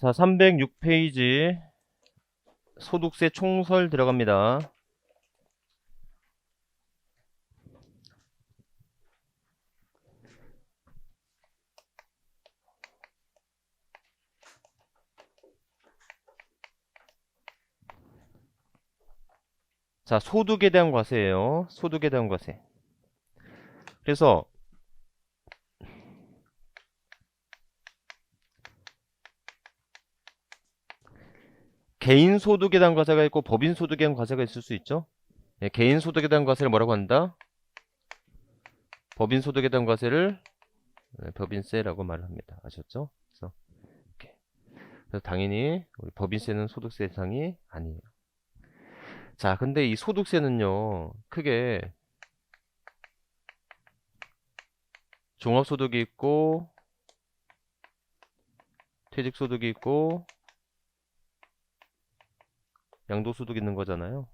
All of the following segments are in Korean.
자, 306페이지 소득세 총설 들어갑니다. 자, 소득에 대한 과세예요. 소득에 대한 과세. 그래서 개인 소득에 대한 과세가 있고 법인 소득에 대한 과세가 있을 수 있죠. 네, 개인 소득에 대한 과세를 뭐라고 한다? 법인 소득에 대한 과세를 법인세라고 말을 합니다. 아셨죠? 그래서, 이렇게. 그래서 당연히 우리 법인세는 소득세 대상이 아니에요. 자, 근데 이 소득세는요, 크게 종합소득이 있고 퇴직소득이 있고 양도소득이 있는 거잖아요.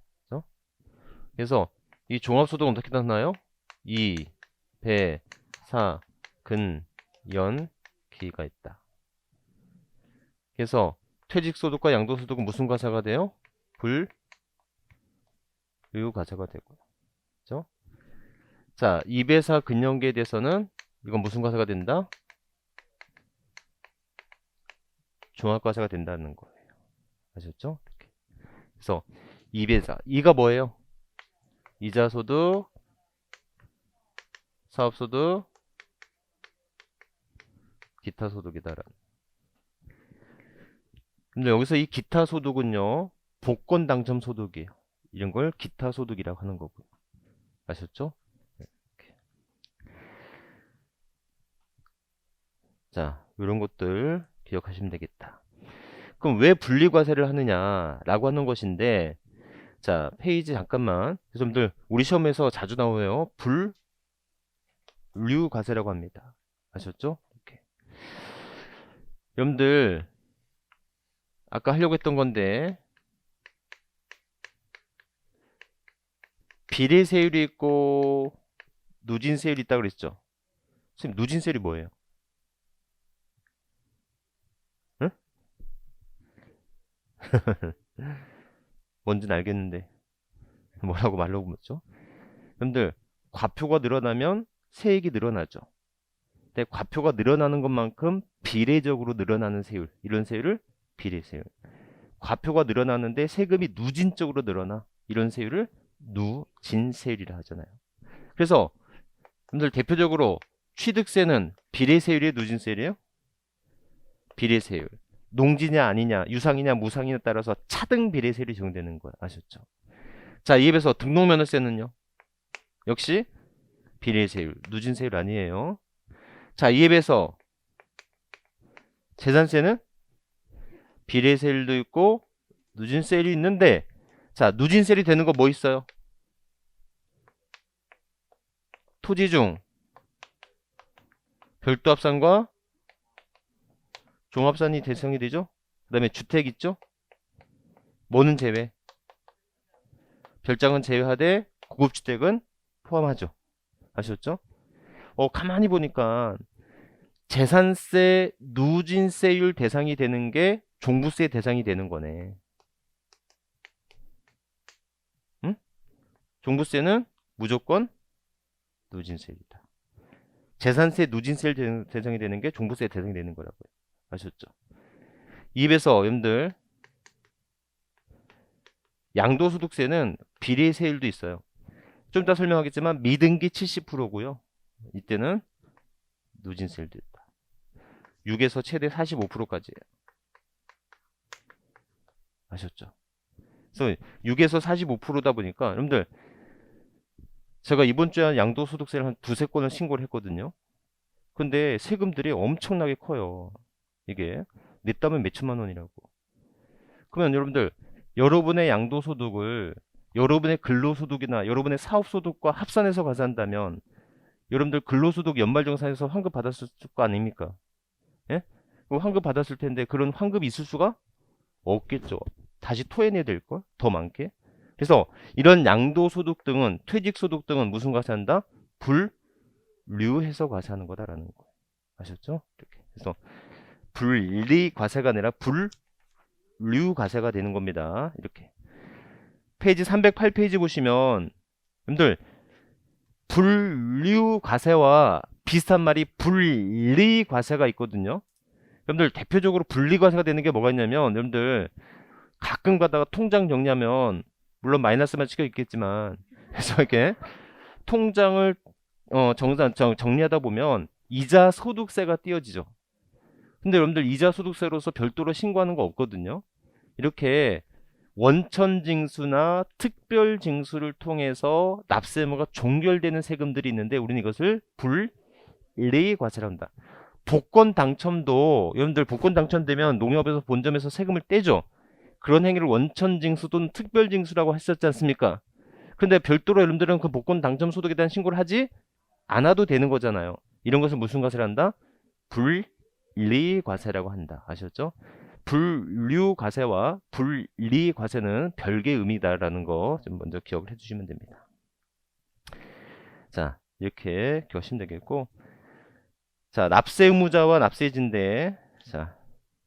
그래서, 이 종합소득은 어떻게 나타나요? 이, 배, 사, 근, 연, 기가 있다. 그래서 퇴직소득과 양도소득은 무슨 과세가 돼요? 불유과세가 되고요. 그죠? 자, 2배사 근연계에 대해서는 이건 무슨 과세가 된다? 종합과세가 된다는 거예요. 아셨죠? 이렇게. 그래서 2배사, 2가 뭐예요? 이자소득, 사업소득, 기타소득이다라는. 근데 여기서 이 기타소득은요, 복권 당첨 소득이에요. 이런 걸 기타소득이라고 하는 거고요. 아셨죠? 이렇게. 자, 이런 것들 기억하시면 되겠다. 그럼 왜 분리과세를 하느냐라고 하는 것인데, 자, 페이지 잠깐만. 여러분들 우리 시험에서 자주 나오네요. 분류과세라고 합니다. 아셨죠? 이렇게. 여러분들 아까 하려고 했던 건데 비례세율이 있고 누진세율이 있다고 그랬죠? 선생님, 누진세율이 뭐예요? 응? 뭔지는 알겠는데 뭐라고 말로 묻죠? 여러분들 과표가 늘어나면 세액이 늘어나죠. 근데 과표가 늘어나는 것만큼 비례적으로 늘어나는 세율, 이런 세율을 비례세율. 과표가 늘어나는데 세금이 누진적으로 늘어나, 이런 세율을 누진세율이라 하잖아요. 그래서 여러분들 대표적으로 취득세는 비례세율이에요, 누진세율이에요? 비례세율. 농지냐 아니냐, 유상이냐 무상이냐에 따라서 차등 비례세율이 적용되는 거예요. 아셨죠? 자, 이에 비해서 등록면허세는요, 역시 비례세율, 누진세율 아니에요. 자, 이에 비해서 재산세는 비례세율도 있고 누진세율이 있는데, 자, 누진세율이 되는 거 뭐 있어요? 토지 중 별도합산과 종합산이 대상이 되죠. 그 다음에 주택 있죠. 뭐는 제외? 별장은 제외하되 고급주택은 포함하죠. 아셨죠? 가만히 보니까 재산세 누진세율 대상이 되는 게 종부세 대상이 되는 거네. 응? 종부세는 무조건 누진세율이다. 재산세 누진세율 대상이 되는 게 종부세 대상이 되는 거라고요. 아셨죠? 입에서 여러분들 양도소득세는 비례세율도 있어요. 좀 이따 설명하겠지만 미등기 70%고요. 이때는 누진세율도 있다. 6에서 최대 45%까지예요. 아셨죠? 그래서 6에서 45%다 보니까 여러분들 제가 이번 주에 양도소득세를 한 두세 건을 신고를 했거든요. 근데 세금들이 엄청나게 커요. 이게 냈다면 몇천만 원이라고. 그러면 여러분들 여러분의 양도소득을 여러분의 근로소득이나 여러분의 사업소득과 합산해서 과세한다면 여러분들 근로소득 연말정산에서 환급 받았을 거 아닙니까? 예? 환급 받았을 텐데 그런 환급이 있을 수가 없겠죠. 다시 토해내야 될걸? 더 많게. 그래서 이런 양도소득 등은 퇴직소득 등은 무슨 과세한다? 분류해서 과세하는 거다라는 거예요. 아셨죠? 이렇게. 그래서 분리과세가 아니라 분류과세가 되는 겁니다. 이렇게. 페이지 308페이지 보시면 여러분들 분류과세와 비슷한 말이 분리과세가 있거든요. 여러분들 대표적으로 분리과세가 되는 게 뭐가 있냐면 여러분들 가끔 가다가 통장 정리하면 물론 마이너스만 찍혀 있겠지만 그래서 이렇게 통장을 정리하다 보면 이자 소득세가 띄어지죠. 근데 여러분들 이자 소득세로서 별도로 신고하는 거 없거든요. 이렇게 원천징수나 특별징수를 통해서 납세의무가 종결되는 세금들이 있는데 우리는 이것을 분리과세라고 한다. 복권 당첨도 여러분들 복권 당첨되면 농협에서 본점에서 세금을 떼죠. 그런 행위를 원천징수 또는 특별징수라고 했었지 않습니까? 근데 별도로 여러분들은 그 복권 당첨 소득에 대한 신고를 하지 않아도 되는 거잖아요. 이런 것을 무슨 과세를 한다? 분리과세라고 한다. 아셨죠? 분류과세와 분리과세는 별개의 의미다라는 거 좀 먼저 기억을 해주시면 됩니다. 자, 이렇게 기억하시면 되겠고, 자, 납세 의무자와 납세의무자인데, 자,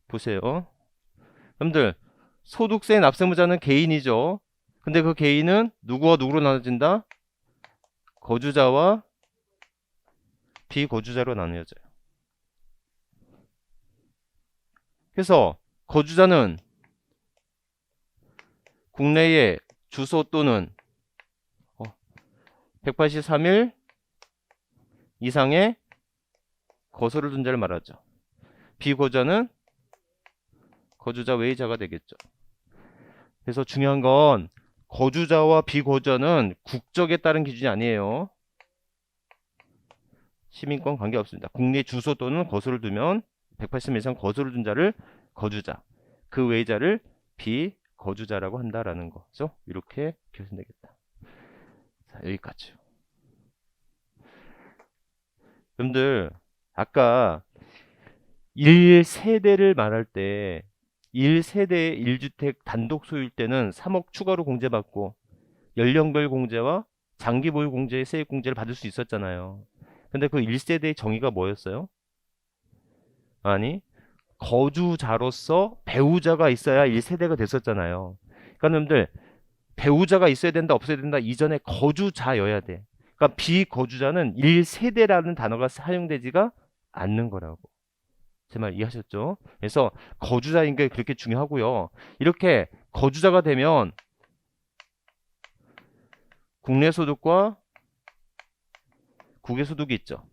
보세요. 여러분들 소득세 납세 의무자는 개인이죠. 근데 그 개인은 누구와 누구로 나눠진다? 거주자와 비거주자로 나누어져요. 그래서 거주자는 국내에 주소 또는 183일 이상의 거소를 둔 자를 말하죠. 비거주자는 거주자 외의자가 되겠죠. 그래서 중요한 건 거주자와 비거주자는 국적에 따른 기준이 아니에요. 시민권 관계없습니다. 국내 주소 또는 거소를 두면 180일 이상 거소를 둔 자를 거주자, 그 외자를 비거주자라고 한다라는 거죠. 이렇게 기억하시면 되겠다. 자, 여기까지요. 여러분들 아까 1세대를 말할 때 1세대 1주택 단독 소유일 때는 3억 추가로 공제받고 연령별 공제와 장기 보유 공제의 세액 공제를 받을 수 있었잖아요. 근데 그 1세대의 정의가 뭐였어요? 아니, 거주자로서 배우자가 있어야 1세대가 됐었잖아요. 그러니까 여러분들 배우자가 있어야 된다 없어야 된다 이전에 거주자여야 돼. 그러니까 비거주자는 1세대라는 단어가 사용되지가 않는 거라고. 제 말 이해하셨죠? 그래서 거주자인 게 그렇게 중요하고요. 이렇게 거주자가 되면 국내 소득과 국외 소득이 있죠.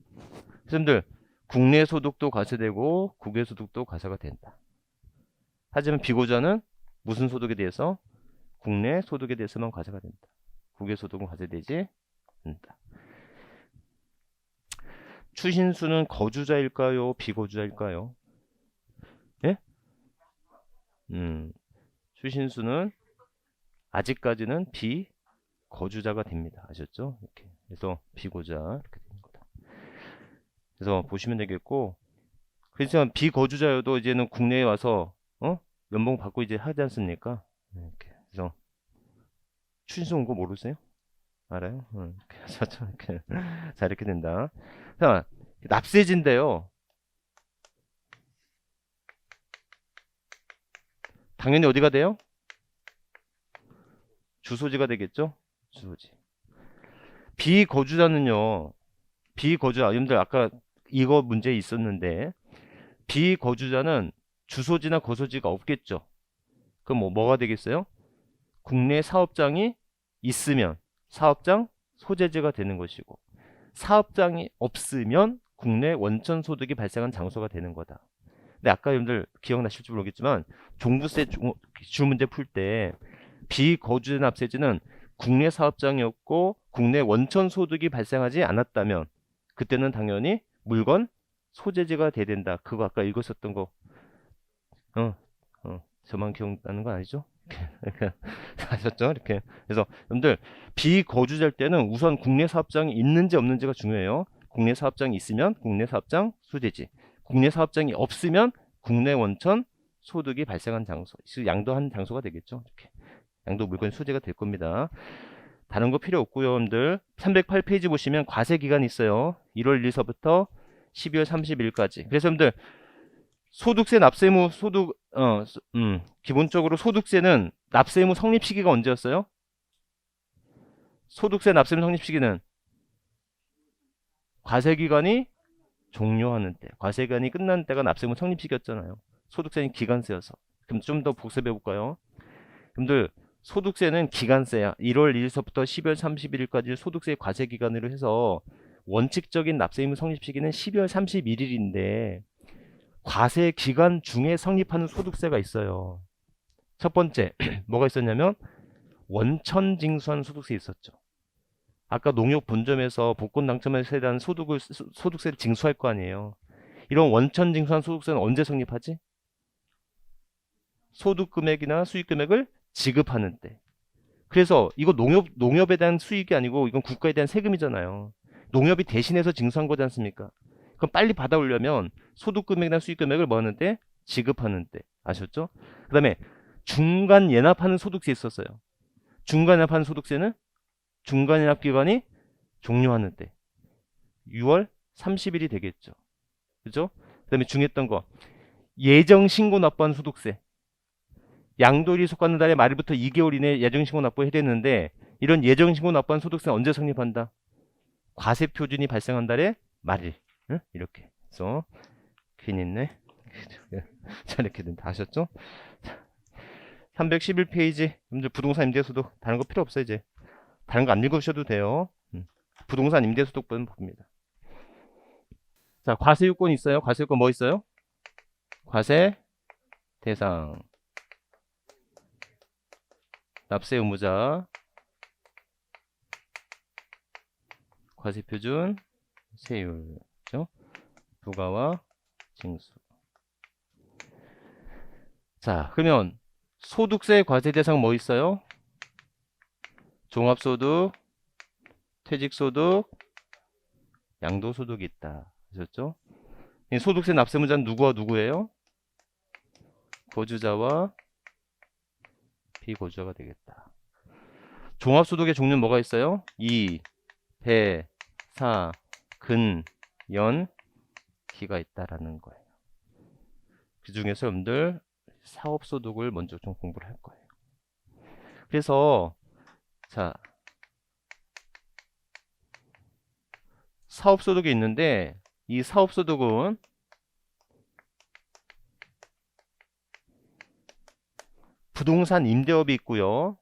여러분들 국내 소득도 과세되고 국외 소득도 과세가 된다. 하지만 비거주자는 무슨 소득에 대해서? 국내 소득에 대해서만 과세가 된다. 국외 소득은 과세되지 않는다. 추신수는 거주자일까요? 비거주자일까요? 예? 추신수는 아직까지는 비거주자가 됩니다. 아셨죠? 이렇게. 그래서 비거주자 이렇게 되는 거다. 그래서 보시면 되겠고, 그렇지만 비거주자여도 이제는 국내에 와서 연봉 받고 이제 하지 않습니까? 이렇게. 그래서 추신수 온 거 모르세요? 알아요? 이렇게. 자, 이렇게 된다. 자, 납세지인데요. 당연히 어디가 돼요? 주소지가 되겠죠? 주소지. 비거주자는요. 비거주자, 여러분들 아까 이거 문제 있었는데 비거주자는 주소지나 거소지가 없겠죠. 그럼 뭐가 되겠어요? 국내 사업장이 있으면 사업장 소재지가 되는 것이고, 사업장이 없으면 국내 원천 소득이 발생한 장소가 되는 거다. 근데 아까 여러분들 기억나실지 모르겠지만 종부세 기출 문제 풀 때 비거주자 납세지는 국내 사업장이 없고 국내 원천 소득이 발생하지 않았다면 그때는 당연히 물건 소재지가 돼야 된다. 그거 아까 읽었었던 거 저만 기억나는 건 아니죠? 아셨죠? 이렇게. 그래서 여러분들 비거주자일 때는 우선 국내 사업장이 있는지 없는지가 중요해요. 국내 사업장이 있으면 국내 사업장 소재지, 국내 사업장이 없으면 국내 원천 소득이 발생한 장소, 양도한 장소가 되겠죠. 이렇게 양도 물건 소재가 될 겁니다. 다른 거 필요 없고요. 여러분들 308페이지 보시면 과세 기간이 있어요. 1월 1일서부터 12월 30일까지. 그래서 여러분들 소득세 납세의무 기본적으로 소득세는 납세의무 성립 시기가 언제였어요? 소득세 납세의무 성립 시기는 과세기간이 종료하는 때, 과세기간이 끝나는 때가 납세의무 성립 시기였잖아요. 소득세는 기간세여서. 그럼 좀 더 복습해 볼까요? 여러분들 소득세는 기간세야. 1월 1일서부터 12월 31일까지 소득세 과세 기간으로 해서 원칙적인 납세의무 성립 시기는 12월 31일인데 과세 기간 중에 성립하는 소득세가 있어요. 첫 번째 뭐가 있었냐면 원천징수한 소득세 있었죠. 아까 농협 본점에서 복권 당첨에서 대한 소득세를 징수할 거 아니에요. 이런 원천징수한 소득세는 언제 성립하지? 소득 금액이나 수익 금액을 지급하는 때. 그래서 이거 농협에 대한 수익이 아니고 이건 국가에 대한 세금이잖아요. 농협이 대신해서 징수한 거지 않습니까? 그럼 빨리 받아오려면 소득 금액이나 수익 금액을 뭐 하는 때? 지급하는 때. 아셨죠? 그 다음에 중간 예납하는 소득세 있었어요. 중간 예납하는 소득세는 중간 예납 기간이 종료하는 때. 6월 30일이 되겠죠. 그죠? 그 다음에 중요했던 거. 예정 신고 납부한 소득세. 양도일이 속하는 달의 말일부터 2개월 이내에 예정신고 납부해야 되는데 이런 예정신고 납부한 소득세는 언제 성립한다? 과세표준이 발생한 달의 말일. 응? 이렇게 그래서 괜히 있네. 자 이렇게 된다. 아셨죠? 311페이지 여러분들 부동산 임대소득 다른 거 필요 없어요. 이제 다른 거 안 읽으셔도 돼요. 부동산 임대소득분 봅니다. 자 과세요건 있어요. 과세요건 뭐 있어요? 과세 대상 납세 의무자, 과세표준, 세율, 그죠? 부가와 징수. 자, 그러면 소득세 과세 대상 뭐 있어요? 종합소득, 퇴직소득, 양도소득이 있다. 아셨죠? 소득세 납세 의무자는 누구와 누구예요? 거주자와 비거주자가 되겠다. 종합소득의 종류는 뭐가 있어요? 이, 배, 사, 근, 연, 기가 있다라는 거예요. 그 중에서 여러분들 사업소득을 먼저 좀 공부를 할 거예요. 그래서 자 사업소득이 있는데 이 사업소득은 부동산 임대업이 있고요.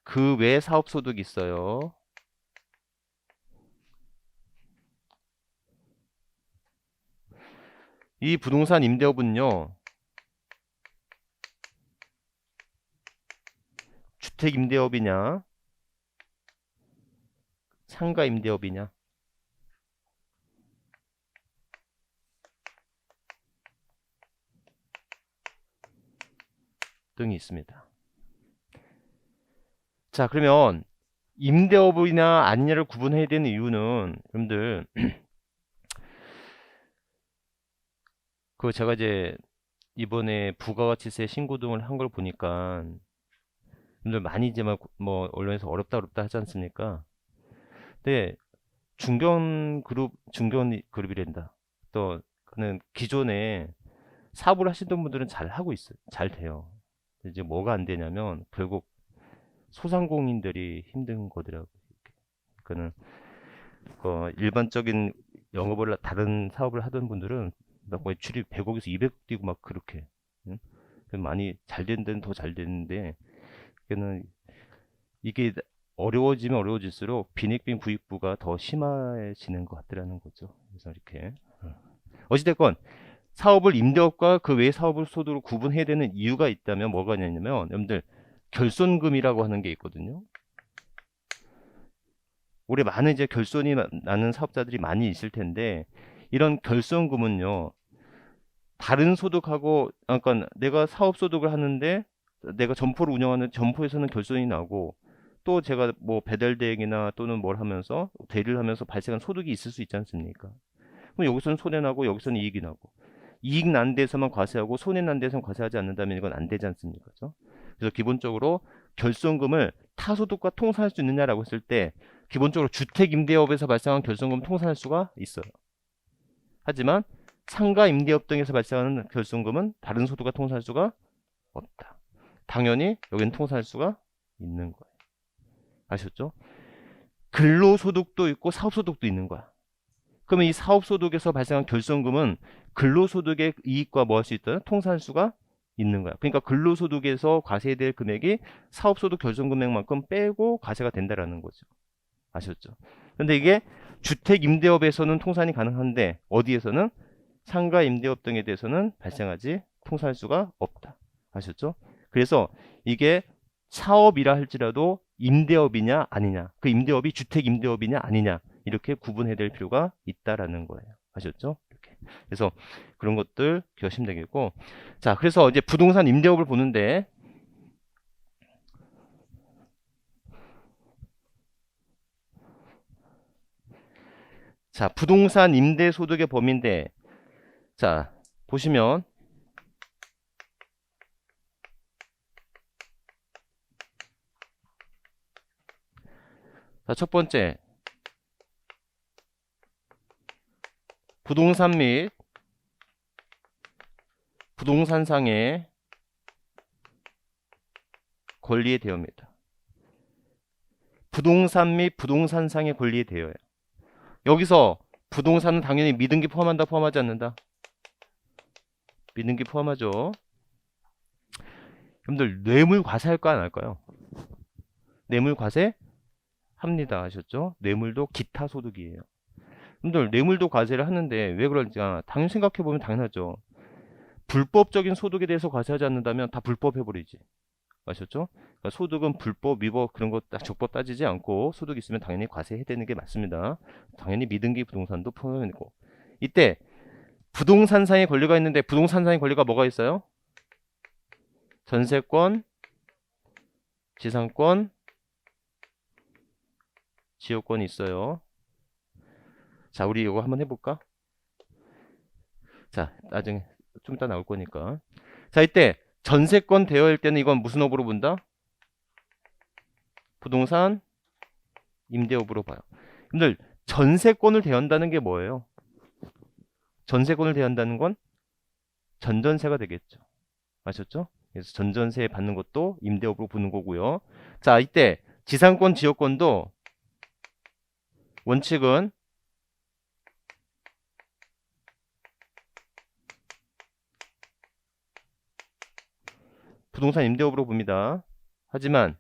그 외에 사업소득이 있어요. 이 부동산 임대업은요. 주택 임대업이냐 상가 임대업이냐 등이 있습니다. 자 그러면 임대업이냐 아니냐를 구분해야 되는 이유는 여러분들 그 제가 이제 이번에 부가가치세 신고 등을 한 걸 보니까 여러분들 많이 이제 막 뭐 언론에서 어렵다 하지 않습니까? 근데 중견 그룹이란다. 또 그는 기존에 사업을 하시던 분들은 잘 하고 있어요. 잘 돼요. 이제 뭐가 안 되냐면 결국 소상공인들이 힘든 거더라고요. 그는 일반적인 영업을 다른 사업을 하던 분들은 거의 출이 100억에서 200억 뛰고 막 그렇게 응? 많이 잘 된 데는 더 잘 되는데 이게 어려워지면 어려워질수록 빈익빈 구입부가 더 심해지는 것 같더라는 거죠. 그래서 이렇게 어찌됐건 사업을 임대업과 그 외의 사업을 소득으로 구분해야 되는 이유가 있다면 뭐가 있냐면 여러분들 결손금이라고 하는 게 있거든요. 올해 많은 이제 결손이 나는 사업자들이 많이 있을 텐데 이런 결손금은요. 다른 소득하고 그러니까 내가 사업 소득을 하는데 내가 점포를 운영하는 점포에서는 결손이 나고 또 제가 뭐 배달 대행이나 또는 뭘 하면서 대리를 하면서 발생한 소득이 있을 수 있지 않습니까? 그럼 여기서는 손해 나고 여기서는 이익이 나고 이익 난 데서만 과세하고 손해 난 데서는 과세하지 않는다면 이건 안 되지 않습니까? 그렇죠? 그래서 기본적으로 결손금을 타소득과 통산할 수 있느냐라고 했을 때 기본적으로 주택 임대업에서 발생한 결손금 통산할 수가 있어요. 하지만 상가 임대업 등에서 발생하는 결손금은 다른 소득과 통산할 수가 없다. 당연히 여기는 통산할 수가 있는 거예요. 아셨죠? 근로소득도 있고 사업소득도 있는 거야. 그러면 이 사업소득에서 발생한 결손금은 근로소득의 이익과 뭐 할 수 있다? 통산할 수가 있는 거야. 그러니까 근로소득에서 과세될 금액이 사업소득 결손금액만큼 빼고 과세가 된다라는 거죠. 아셨죠? 근데 이게 주택 임대업에서는 통산이 가능한데 어디에서는 상가 임대업 등에 대해서는 발생하지 통산할 수가 없다. 아셨죠? 그래서 이게 사업이라 할지라도 임대업이냐 아니냐, 그 임대업이 주택 임대업이냐 아니냐 이렇게 구분해야 될 필요가 있다라는 거예요. 아셨죠? 이렇게. 그래서 그런 것들 기억하시면 되겠고, 자, 그래서 이제 부동산 임대업을 보는데, 자, 부동산 임대 소득의 범위인데, 자, 보시면 자, 첫 번째 부동산 및 부동산상의 권리의 대여입니다. 부동산 및 부동산상의 권리의 대여예요. 여기서 부동산은 당연히 미등기 포함한다, 포함하지 않는다? 미등기 포함하죠. 여러분들 뇌물 과세할까 안 할까요? 뇌물 과세 합니다. 아셨죠? 뇌물도 기타 소득이에요. 여러분들 뇌물도 과세를 하는데 왜 그런지 당연히 생각해보면 당연하죠. 불법적인 소득에 대해서 과세하지 않는다면 다 불법해버리지. 아셨죠? 그러니까 소득은 불법, 위법 그런 거 적법 따지지 않고 소득 있으면 당연히 과세해야 되는 게 맞습니다. 당연히 미등기 부동산도 포함되고, 이때 부동산상의 권리가 있는데 부동산상의 권리가 뭐가 있어요? 전세권, 지상권, 지역권이 있어요. 자, 우리 이거 한번 해볼까? 자, 나중에 좀 이따 나올 거니까. 자, 이때 전세권 대여일 때는 이건 무슨 업으로 본다? 부동산 임대업으로 봐요. 여러분들 전세권을 대여한다는 게 뭐예요? 전세권을 대여한다는 건 전전세가 되겠죠. 아셨죠? 그래서 전전세 받는 것도 임대업으로 보는 거고요. 자, 이때 지상권, 지역권도 원칙은 부동산 임대업으로 봅니다. 하지만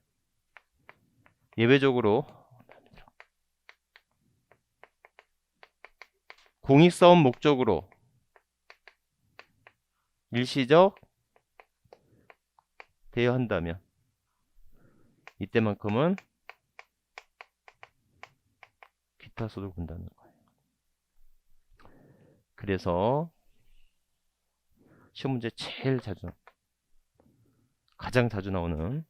예외적으로 공익사업 목적으로 일시적 대여한다면 이때만큼은 기타 소득을 본다는 거예요. 그래서 시험 문제 제일 자주, 가장 자주 나오는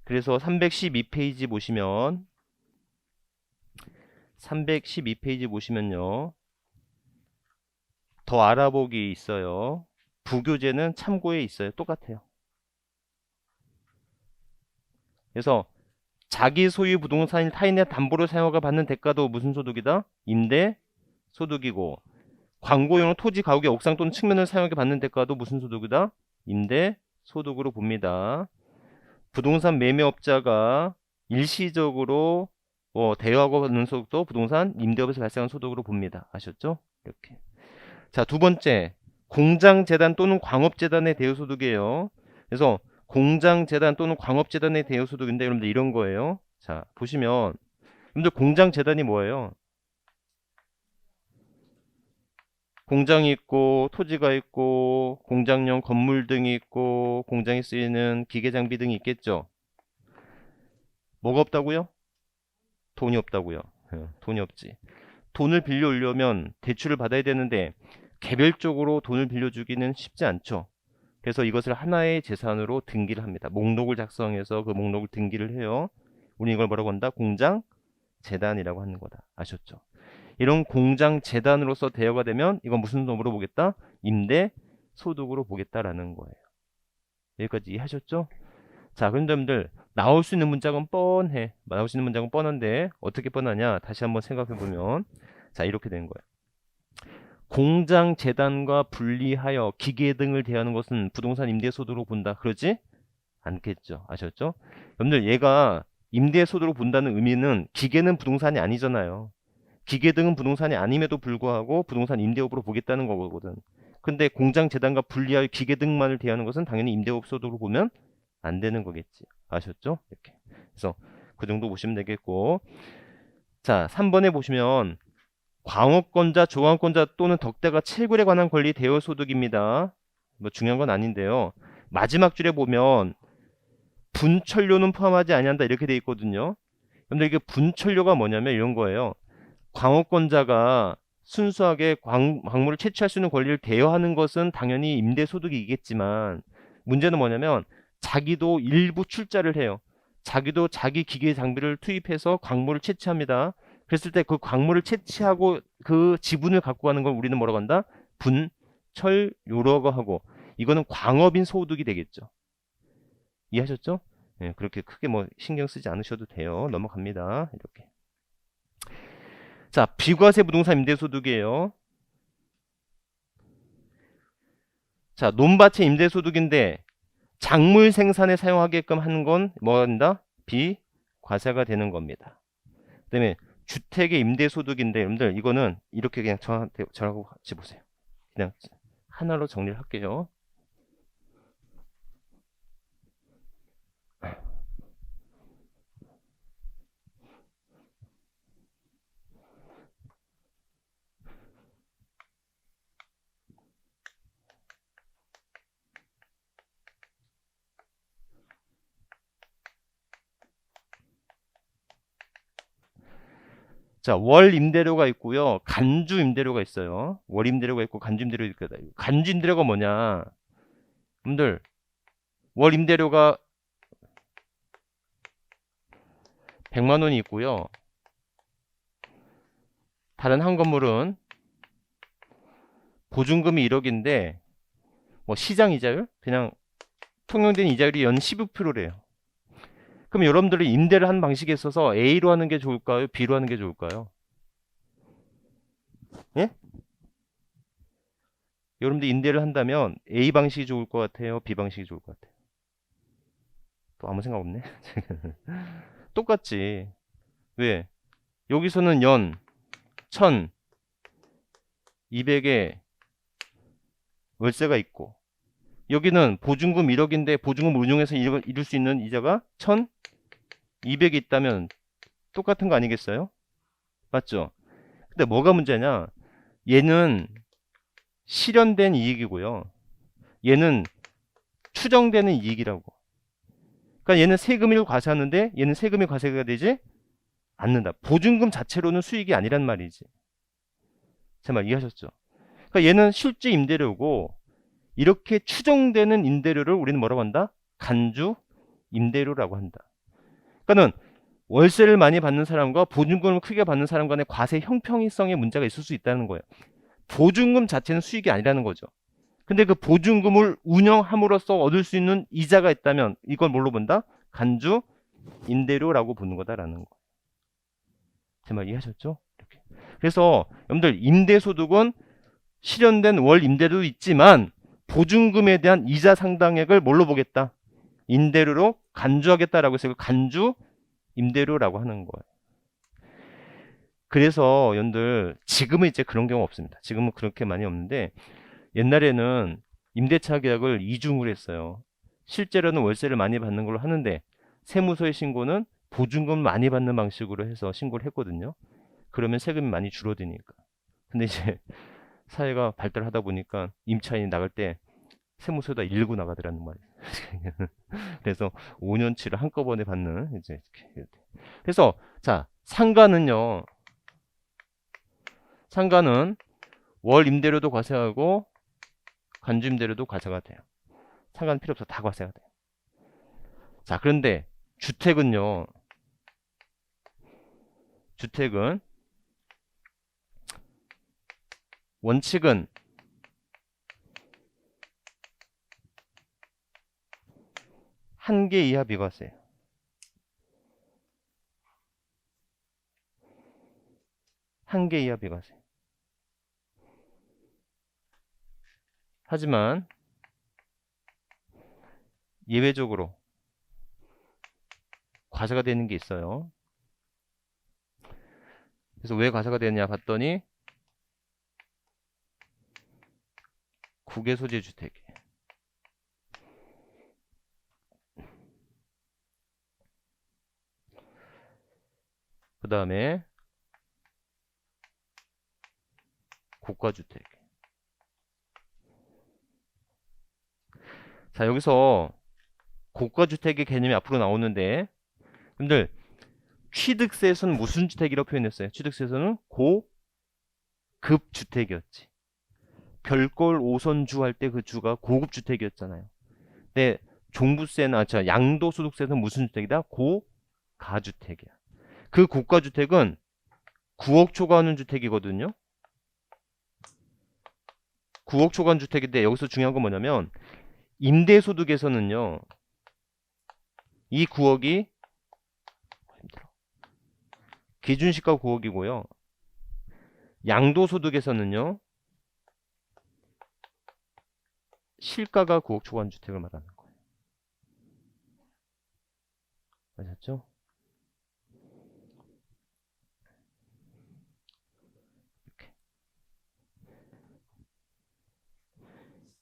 그래서 312페이지 보시면 312페이지 보시면요. 더 알아보기 있어요. 부교재는 참고에 있어요. 똑같아요. 그래서 자기 소유 부동산을 타인의 담보로 사용하고 받는 대가도 무슨 소득이다? 임대 소득이고, 광고용 토지 가옥의 옥상 또는 측면을 사용하게 받는 대가도 무슨 소득이다? 임대 소득으로 봅니다. 부동산 매매업자가 일시적으로 대여하고 받는 소득도 부동산 임대업에서 발생한 소득으로 봅니다. 아셨죠? 이렇게. 자, 두 번째, 공장재단 또는 광업재단의 대여소득이에요. 그래서 공장재단 또는 광업재단의 대여소득인데 여러분들 이런 거예요. 자, 보시면 여러분들 공장재단이 뭐예요? 공장이 있고 토지가 있고 공장용 건물 등이 있고 공장에 쓰이는 기계장비 등이 있겠죠. 뭐가 없다고요? 돈이 없다고요. 돈이 없지. 돈을 빌려오려면 대출을 받아야 되는데 개별적으로 돈을 빌려주기는 쉽지 않죠. 그래서 이것을 하나의 재산으로 등기를 합니다. 목록을 작성해서 그 목록을 등기를 해요. 우리 이걸 뭐라고 한다? 공장 재단이라고 하는 거다. 아셨죠? 이런 공장 재단으로서 대여가 되면 이건 무슨 돈으로 보겠다? 임대 소득으로 보겠다라는 거예요. 여기까지 이해하셨죠? 자, 그런데 여러분들 나올 수 있는 문장은 뻔해. 나올 수 있는 문장은 뻔한데 어떻게 뻔하냐? 다시 한번 생각해 보면 자, 이렇게 되는 거예요. 공장 재단과 분리하여 기계 등을 대하는 것은 부동산 임대소득으로 본다. 그러지? 않겠죠. 아셨죠? 여러분들 얘가 임대소득으로 본다는 의미는 기계는 부동산이 아니잖아요. 기계 등은 부동산이 아님에도 불구하고 부동산 임대업으로 보겠다는 거거든. 근데 공장 재단과 분리하여 기계 등만을 대하는 것은 당연히 임대업 소득으로 보면 안 되는 거겠지. 아셨죠? 이렇게. 그래서 그 정도 보시면 되겠고. 자, 3번에 보시면 광업권자, 조항권자 또는 덕대가 채굴에 관한 권리 대여 소득입니다. 뭐 중요한 건 아닌데요. 마지막 줄에 보면 분철료는 포함하지 아니한다 이렇게 돼 있거든요. 근데 이게 분철료가 뭐냐면 이런 거예요. 광업권자가 순수하게 광물을 채취할 수 있는 권리를 대여하는 것은 당연히 임대소득이겠지만 문제는 뭐냐면 자기도 일부 출자를 해요. 자기도 자기 기계 장비를 투입해서 광물을 채취합니다. 그랬을 때 그 광물을 채취하고 그 지분을 갖고 가는 걸 우리는 뭐라고 한다? 분철료라고 하고 이거는 광업인 소득이 되겠죠. 이해하셨죠? 네, 그렇게 크게 뭐 신경 쓰지 않으셔도 돼요. 넘어갑니다. 이렇게. 자, 비과세 부동산 임대소득이에요. 자, 논밭의 임대소득인데 작물 생산에 사용하게끔 하는 건 뭐한다? 비과세가 되는 겁니다. 그 다음에 주택의 임대소득인데 여러분들 이거는 이렇게 그냥 저하고 같이 보세요. 그냥 하나로 정리를 할게요. 자, 월 임대료가 있고요. 간주 임대료가 있어요. 월 임대료가 있고 간주 임대료가 있다. 간주 임대료가 뭐냐? 여러분들 월 임대료가 100만 원이 있고요. 다른 한 건물은 보증금이 1억인데 뭐 시장 이자율? 그냥 통용된 이자율이 연 12%래요. 그럼 여러분들이 임대를 하는 방식에 있어서 A로 하는 게 좋을까요? B로 하는 게 좋을까요? 예? 여러분들 임대를 한다면 A 방식이 좋을 것 같아요? B 방식이 좋을 것 같아요? 또 아무 생각 없네. 똑같지. 왜? 여기서는 연 1200에 월세가 있고 여기는 보증금 1억인데 보증금 운용해서 이룰 수 있는 이자가 1200이 있다면 똑같은 거 아니겠어요? 맞죠? 근데 뭐가 문제냐? 얘는 실현된 이익이고요. 얘는 추정되는 이익이라고. 그러니까 얘는 세금을 과세하는데 얘는 세금이 과세가 되지 않는다. 보증금 자체로는 수익이 아니란 말이지. 제 말 이해하셨죠? 그러니까 얘는 실제 임대료고 이렇게 추정되는 임대료를 우리는 뭐라고 한다? 간주 임대료라고 한다. 그러니까는 월세를 많이 받는 사람과 보증금을 크게 받는 사람 간의 과세 형평성의 문제가 있을 수 있다는 거예요. 보증금 자체는 수익이 아니라는 거죠. 근데 그 보증금을 운영함으로써 얻을 수 있는 이자가 있다면 이걸 뭘로 본다? 간주 임대료라고 보는 거다라는 거. 제 말 이해하셨죠? 이렇게. 그래서 여러분들 임대소득은 실현된 월 임대료도 있지만 보증금에 대한 이자 상당액을 뭘로 보겠다? 임대료로 간주하겠다라고 해서 간주 임대료라고 하는 거예요. 그래서 여러분들 지금은 이제 그런 경우 없습니다. 지금은 그렇게 많이 없는데 옛날에는 임대차 계약을 이중으로 했어요. 실제로는 월세를 많이 받는 걸로 하는데 세무서의 신고는 보증금 많이 받는 방식으로 해서 신고를 했거든요. 그러면 세금이 많이 줄어드니까. 근데 이제 사회가 발달하다 보니까 임차인이 나갈 때 세무서에다 일고 나가더라는 말이에요. 그래서 5년치를 한꺼번에 받는 이제 이렇게. 그래서 자, 상가는요. 상가는 월 임대료도 과세하고 간주 임대료도 과세가 돼요. 상가는 필요 없어. 다 과세가 돼요. 자, 그런데 주택은요. 주택은 원칙은 한 개 이하 비과세. 한 개 이하 비과세. 하지만 예외적으로 과세가 되는 게 있어요. 그래서 왜 과세가 되느냐 봤더니 국외 소재 주택. 그 다음에 고가주택. 자, 여기서 고가주택의 개념이 앞으로 나오는데, 여러분들 취득세에서는 무슨 주택이라고 표현했어요? 취득세에서는 고급주택이었지. 별골 5선주 할 때 그 주가 고급주택이었잖아요. 근데 종부세나 양도소득세는 무슨 주택이다? 고가주택이야. 그 고가주택은 9억 초과하는 주택이거든요. 9억 초과하는 주택인데 여기서 중요한 건 뭐냐면 임대소득에서는요. 이 9억이 기준시가 9억이고요. 양도소득에서는요. 실가가 9억 초과한 주택을 말하는 거예요. 아셨죠?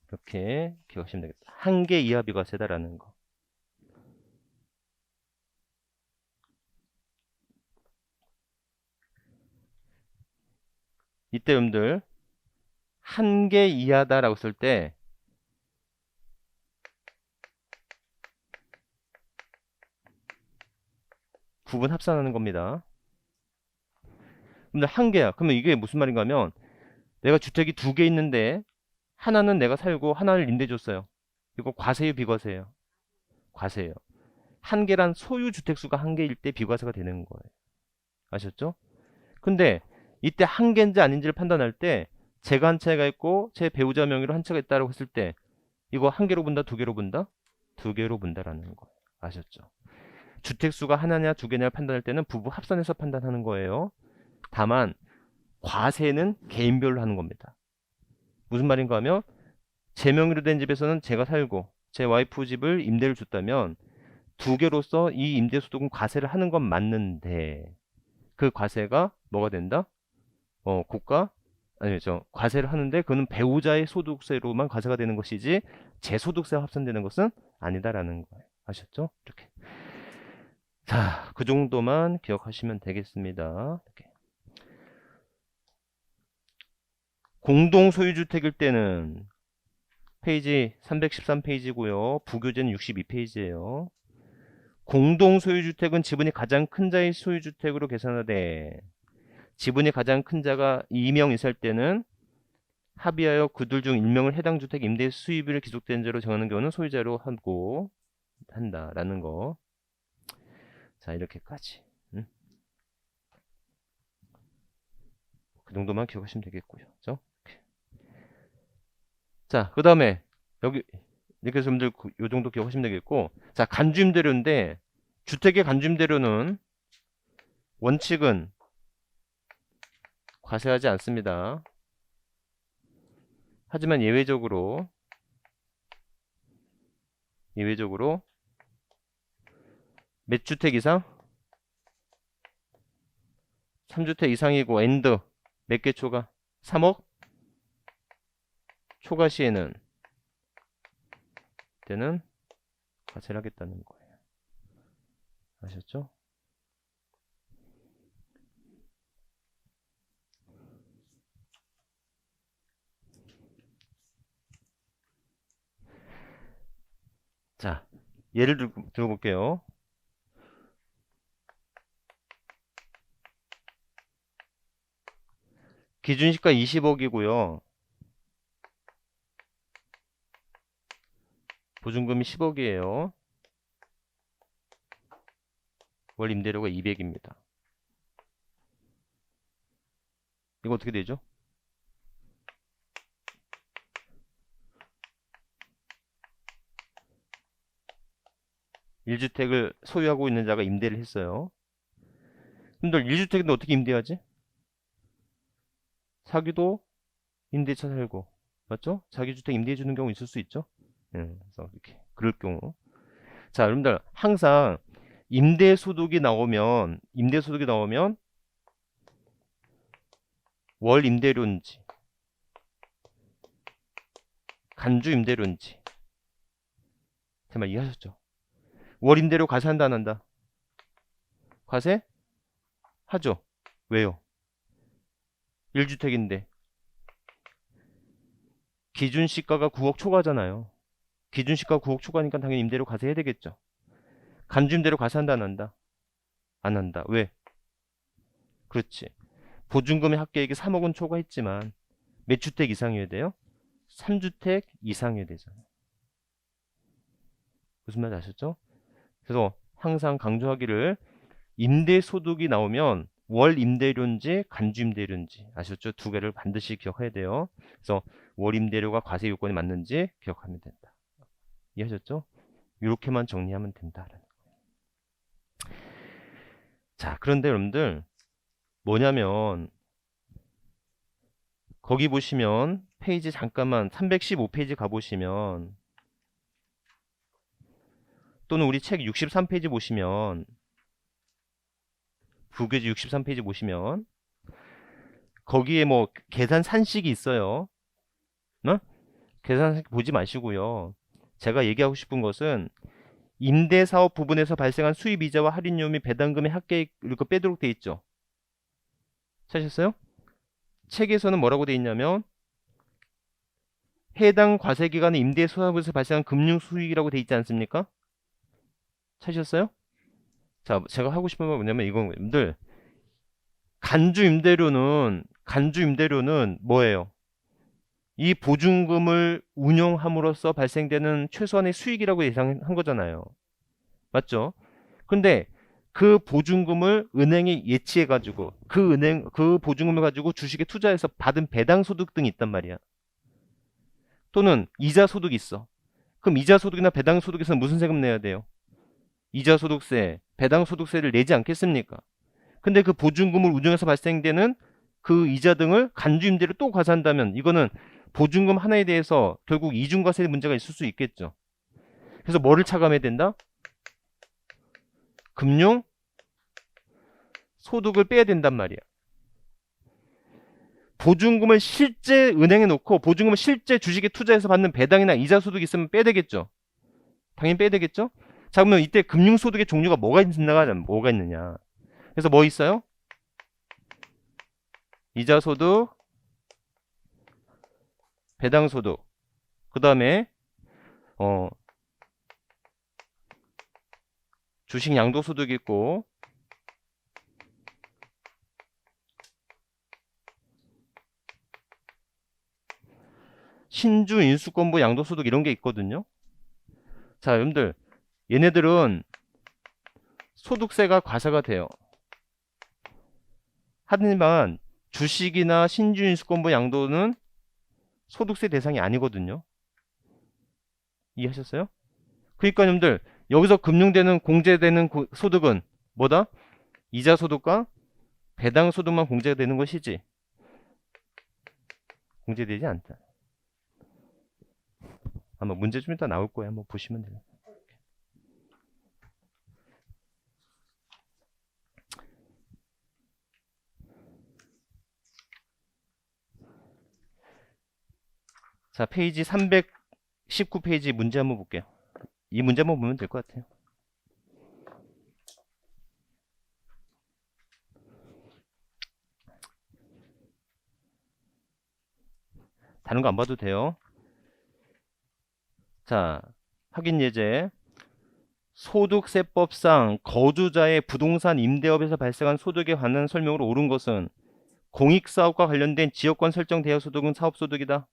이렇게 기억하시면 되겠다. 한 개 이하 비과세다라는 거. 이때 여러분들 한 개 이하다라고 쓸 때 부분 합산하는 겁니다. 근데 한 개야. 그러면 이게 무슨 말인가 하면 내가 주택이 두 개 있는데 하나는 내가 살고 하나를 임대 줬어요. 이거 과세예요, 비과세예요? 과세예요. 한 개란 소유 주택 수가 한 개일 때 비과세가 되는 거예요. 아셨죠? 근데 이때 한 개인지 아닌지를 판단할 때 제가 한 채가 있고 제 배우자 명의로 한 채가 있다고 했을 때 이거 한 개로 본다, 두 개로 본다? 두 개로 본다라는 거예요. 아셨죠? 주택 수가 하나냐 두 개냐 판단할 때는 부부 합산해서 판단하는 거예요. 다만 과세는 개인별로 하는 겁니다. 무슨 말인가 하면 제 명의로 된 집에서는 제가 살고 제 와이프 집을 임대를 줬다면 두 개로서 이 임대소득은 과세를 하는 건 맞는데 그 과세가 뭐가 된다? 고가? 아니죠. 과세를 하는데 그거는 배우자의 소득세로만 과세가 되는 것이지 제 소득세와 합산되는 것은 아니다라는 거예요. 아셨죠? 이렇게. 자, 그 정도만 기억하시면 되겠습니다. 이렇게. 공동소유주택일 때는 페이지 313페이지고요. 부교재는 62페이지예요. 공동소유주택은 지분이 가장 큰 자의 소유주택으로 계산하되 지분이 가장 큰 자가 2명 이상일 때는 합의하여 그들 중 1명을 해당 주택 임대 수입을 기속된 자로 정하는 경우는 소유자로 하고 한다라는 거. 자, 이렇게까지. 그 정도만 기억하시면 되겠고요. 그죠? 자, 그 다음에 여기 이렇게 해서 여러분들 요 정도 기억하시면 되겠고, 자, 간주임대료인데 주택의 간주임대료는 원칙은 과세하지 않습니다. 하지만 예외적으로 몇 주택 이상? 3주택 이상이고 엔드 몇 개 초과? 3억? 초과 시에는 때는 과세를 하겠다는 거예요. 아셨죠? 자, 예를 들어볼게요. 기준시가 20억이고요. 보증금이 10억이에요. 월 임대료가 200입니다. 이거 어떻게 되죠? 1주택을 소유하고 있는 자가 임대를 했어요. 근데 1주택인데 어떻게 임대하지? 자기도 임대차 살고, 맞죠? 자기 주택 임대해 주는 경우 있을 수 있죠? 그래서 이렇게 그럴 경우. 자, 여러분들 항상 임대소득이 나오면 월 임대료인지 간주 임대료인지 제 말 이해하셨죠? 월 임대료 과세한다 안 한다? 과세? 하죠. 왜요? 1주택인데 기준시가가 9억 초과잖아요. 기준시가가 9억 초과니까 당연히 임대료 과세해야 되겠죠. 간주 임대료 과세한다 안 한다? 안 한다. 왜? 그렇지. 보증금의 합계액이 3억은 초과했지만 몇 주택 이상이어야 돼요? 3주택 이상이어야 되잖아요. 무슨 말인지 아셨죠? 그래서 항상 강조하기를 임대소득이 나오면 월 임대료인지 간주 임대료인지 아셨죠? 두 개를 반드시 기억해야 돼요. 그래서 월 임대료가 과세 요건이 맞는지 기억하면 된다. 이해하셨죠? 이렇게만 정리하면 된다. 자, 그런데 여러분들 뭐냐면 거기 보시면 페이지 잠깐만 315페이지 가보시면 또는 우리 책 63페이지 보시면 부교재 63페이지 보시면 거기에 뭐 계산 산식이 있어요. 어? 계산 산식 보지 마시고요. 제가 얘기하고 싶은 것은 임대사업 부분에서 발생한 수입이자와 할인료 및 배당금의 합계액 이렇게 빼도록 돼 있죠. 찾으셨어요? 책에서는 뭐라고 돼 있냐면 해당 과세기간의 임대사업에서 발생한 금융수익이라고 돼 있지 않습니까? 찾으셨어요? 자, 제가 하고 싶은 건 뭐냐면 이건 여러분들 간주 임대료는 뭐예요? 이 보증금을 운용함으로써 발생되는 최소한의 수익이라고 예상한 거잖아요. 맞죠? 근데 그 보증금을 은행에 예치해 가지고 그 보증금을 가지고 주식에 투자해서 받은 배당 소득 등이 있단 말이야. 또는 이자 소득이 있어. 그럼 이자 소득이나 배당 소득에서는 무슨 세금 내야 돼요? 이자 소득세, 배당 소득세를 내지 않겠습니까? 근데 그 보증금을 운용해서 발생되는 그 이자 등을 간주임대로 또 과세한다면 이거는 보증금 하나에 대해서 결국 이중과세 문제가 있을 수 있겠죠. 그래서 뭐를 차감해야 된다? 금융 소득을 빼야 된단 말이야. 보증금을 실제 은행에 놓고 보증금을 실제 주식에 투자해서 받는 배당이나 이자 소득이 있으면 빼야 되겠죠. 당연히 빼야 되겠죠. 자, 그러면 이때 금융소득의 종류가 뭐가 있느냐. 그래서 뭐 있어요? 이자 소득, 배당 소득, 그 다음에 주식 양도 소득이 있고 신주 인수권부 양도 소득 이런 게 있거든요. 자, 여러분들 얘네들은 소득세가 과세가 돼요. 하지만 주식이나 신주 인수권부 양도는 소득세 대상이 아니거든요. 이해하셨어요? 그러니까 여러분들 여기서 금융되는 공제되는 소득은 뭐다? 이자 소득과 배당 소득만 공제가 되는 것이지 공제되지 않다. 아마 문제 좀 이따 나올 거예요. 한번 보시면 돼요. 자, 페이지 319페이지 문제 한번 볼게요. 이 문제 한번 보면 될 것 같아요. 다른 거 안 봐도 돼요. 자, 확인 예제. 소득세법상 거주자의 부동산 임대업에서 발생한 소득에 관한 설명으로 옳은 것은 공익사업과 관련된 지역권 설정 대여 소득은 사업소득이다.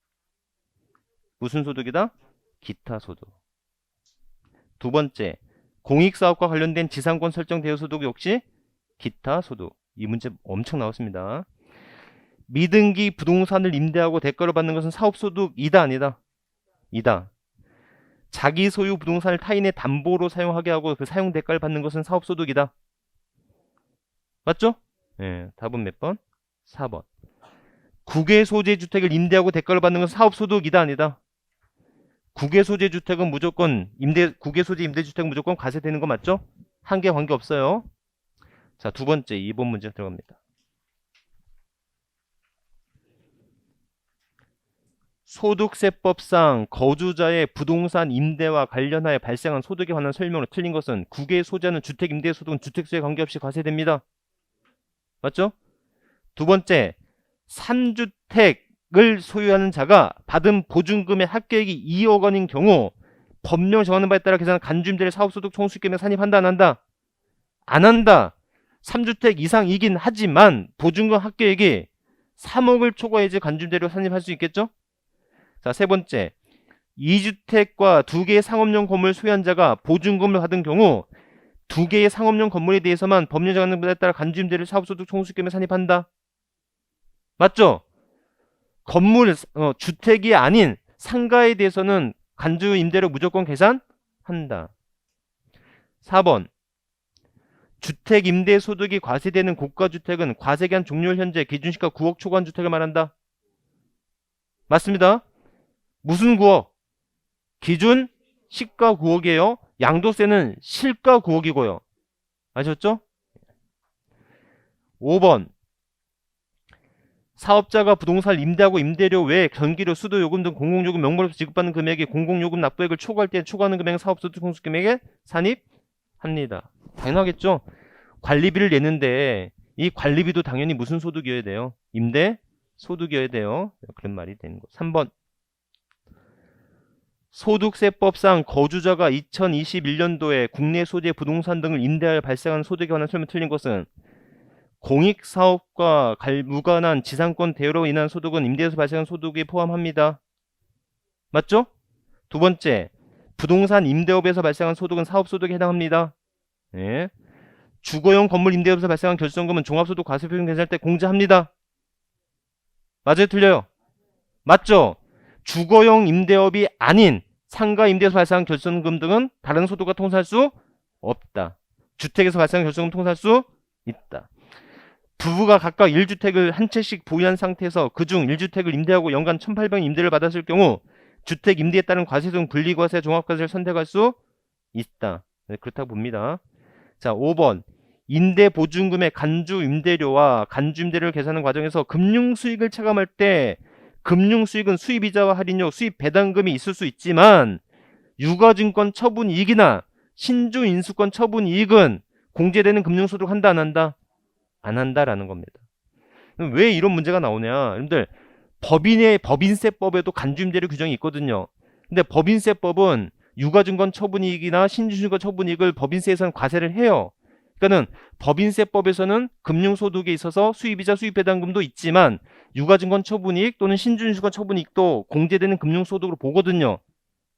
무슨 소득이다? 기타 소득. 두 번째, 공익사업과 관련된 지상권 설정 대여 소득 역시 기타 소득. 이 문제 엄청 나왔습니다. 미등기 부동산을 임대하고 대가를 받는 것은 사업소득이다 아니다? 이다. 자기 소유 부동산을 타인의 담보로 사용하게 하고 그 사용 대가를 받는 것은 사업소득이다. 맞죠? 예, 답은 몇 번? 4번. 국외 소재 주택을 임대하고 대가를 받는 것은 사업소득이다, 아니다? 국외 소재 주택은 무조건 국외 소재 임대주택은 무조건 과세되는 거 맞죠? 한계 관계 없어요. 자, 두 번째 2번 문제 들어갑니다. 소득세법상 거주자의 부동산 임대와 관련하여 발생한 소득에 관한 설명으로 틀린 것은 국외 소재는 주택 임대 소득은 주택수에 관계없이 과세됩니다. 맞죠? 두 번째, 3주택을 소유하는 자가 받은 보증금의 합계액이 2억 원인 경우 법령 정하는 바에 따라 계산한 간주임대를 사업소득 총수익금에 산입한다 안 한다? 안 한다. 3주택 이상이긴 하지만 보증금 합계액이 3억을 초과해야지 간주임대로 산입할 수 있겠죠? 자, 세 번째, 2주택과 2개의 상업용 건물 소유한 자가 보증금을 받은 경우 2개의 상업용 건물에 대해서만 법령 정하는 바에 따라 간주임대를 사업소득 총수익금에 산입한다. 맞죠? 건물 주택이 아닌 상가에 대해서는 간주임대료 무조건 계산한다. 4번, 주택 임대 소득이 과세되는 고가주택은 과세기한 종료일 현재 기준시가 9억 초과한 주택을 말한다. 맞습니다. 무슨 9억? 기준 시가 9억이에요. 양도세는 실가 9억이고요. 아셨죠? 5번, 사업자가 부동산을 임대하고 임대료 외에 전기료, 수도, 요금 등 공공요금 명목으로 지급받는 금액이 공공요금 납부액을 초과할 때 초과하는 금액은 사업소득 총수익금액에 산입합니다. 당연하겠죠? 관리비를 내는데 이 관리비도 당연히 무슨 소득이어야 돼요? 임대 소득이어야 돼요. 그런 말이 되는 거. 3번, 소득세법상 거주자가 2021년도에 국내 소재 부동산 등을 임대하여 발생하는 소득에 관한 설명 틀린 것은 공익사업과 무관한 지상권 대여로 인한 소득은 임대에서 발생한 소득에 포함합니다. 맞죠? 두 번째, 부동산 임대업에서 발생한 소득은 사업소득에 해당합니다. 예. 주거용 건물 임대업에서 발생한 결정금은 종합소득 과세표준 계산할 때 공제합니다. 맞아요? 틀려요? 맞죠? 주거용 임대업이 아닌 상가 임대에서 발생한 결정금 등은 다른 소득과 통사할 수 없다. 주택에서 발생한 결정금 통사할 수 있다. 부부가 각각 1주택을 한 채씩 보유한 상태에서 그중 1주택을 임대하고 연간 1,800원 임대를 받았을 경우 주택 임대에 따른 과세 등 분리과세, 종합과세를 선택할 수 있다. 네, 그렇다고 봅니다. 자, 5번. 임대 보증금의 간주 임대료와 간주 임대료를 계산하는 과정에서 금융 수익을 차감할 때 금융 수익은 수입이자와 할인료, 수입 배당금이 있을 수 있지만 유가증권 처분 이익이나 신주 인수권 처분 이익은 공제되는 금융소득 한다 안 한다? 안 한다라는 겁니다. 왜 이런 문제가 나오냐? 여러분들 법인세법에도 간주임대료 규정이 있거든요. 근데 법인세법은 유가증권 처분이익이나 신주증권 처분이익을 법인세에서는 과세를 해요. 그러니까는 법인세법에서는 금융소득에 있어서 수입이자 수입배당금도 있지만 유가증권 처분이익 또는 신주증권 처분이익도 공제되는 금융소득으로 보거든요.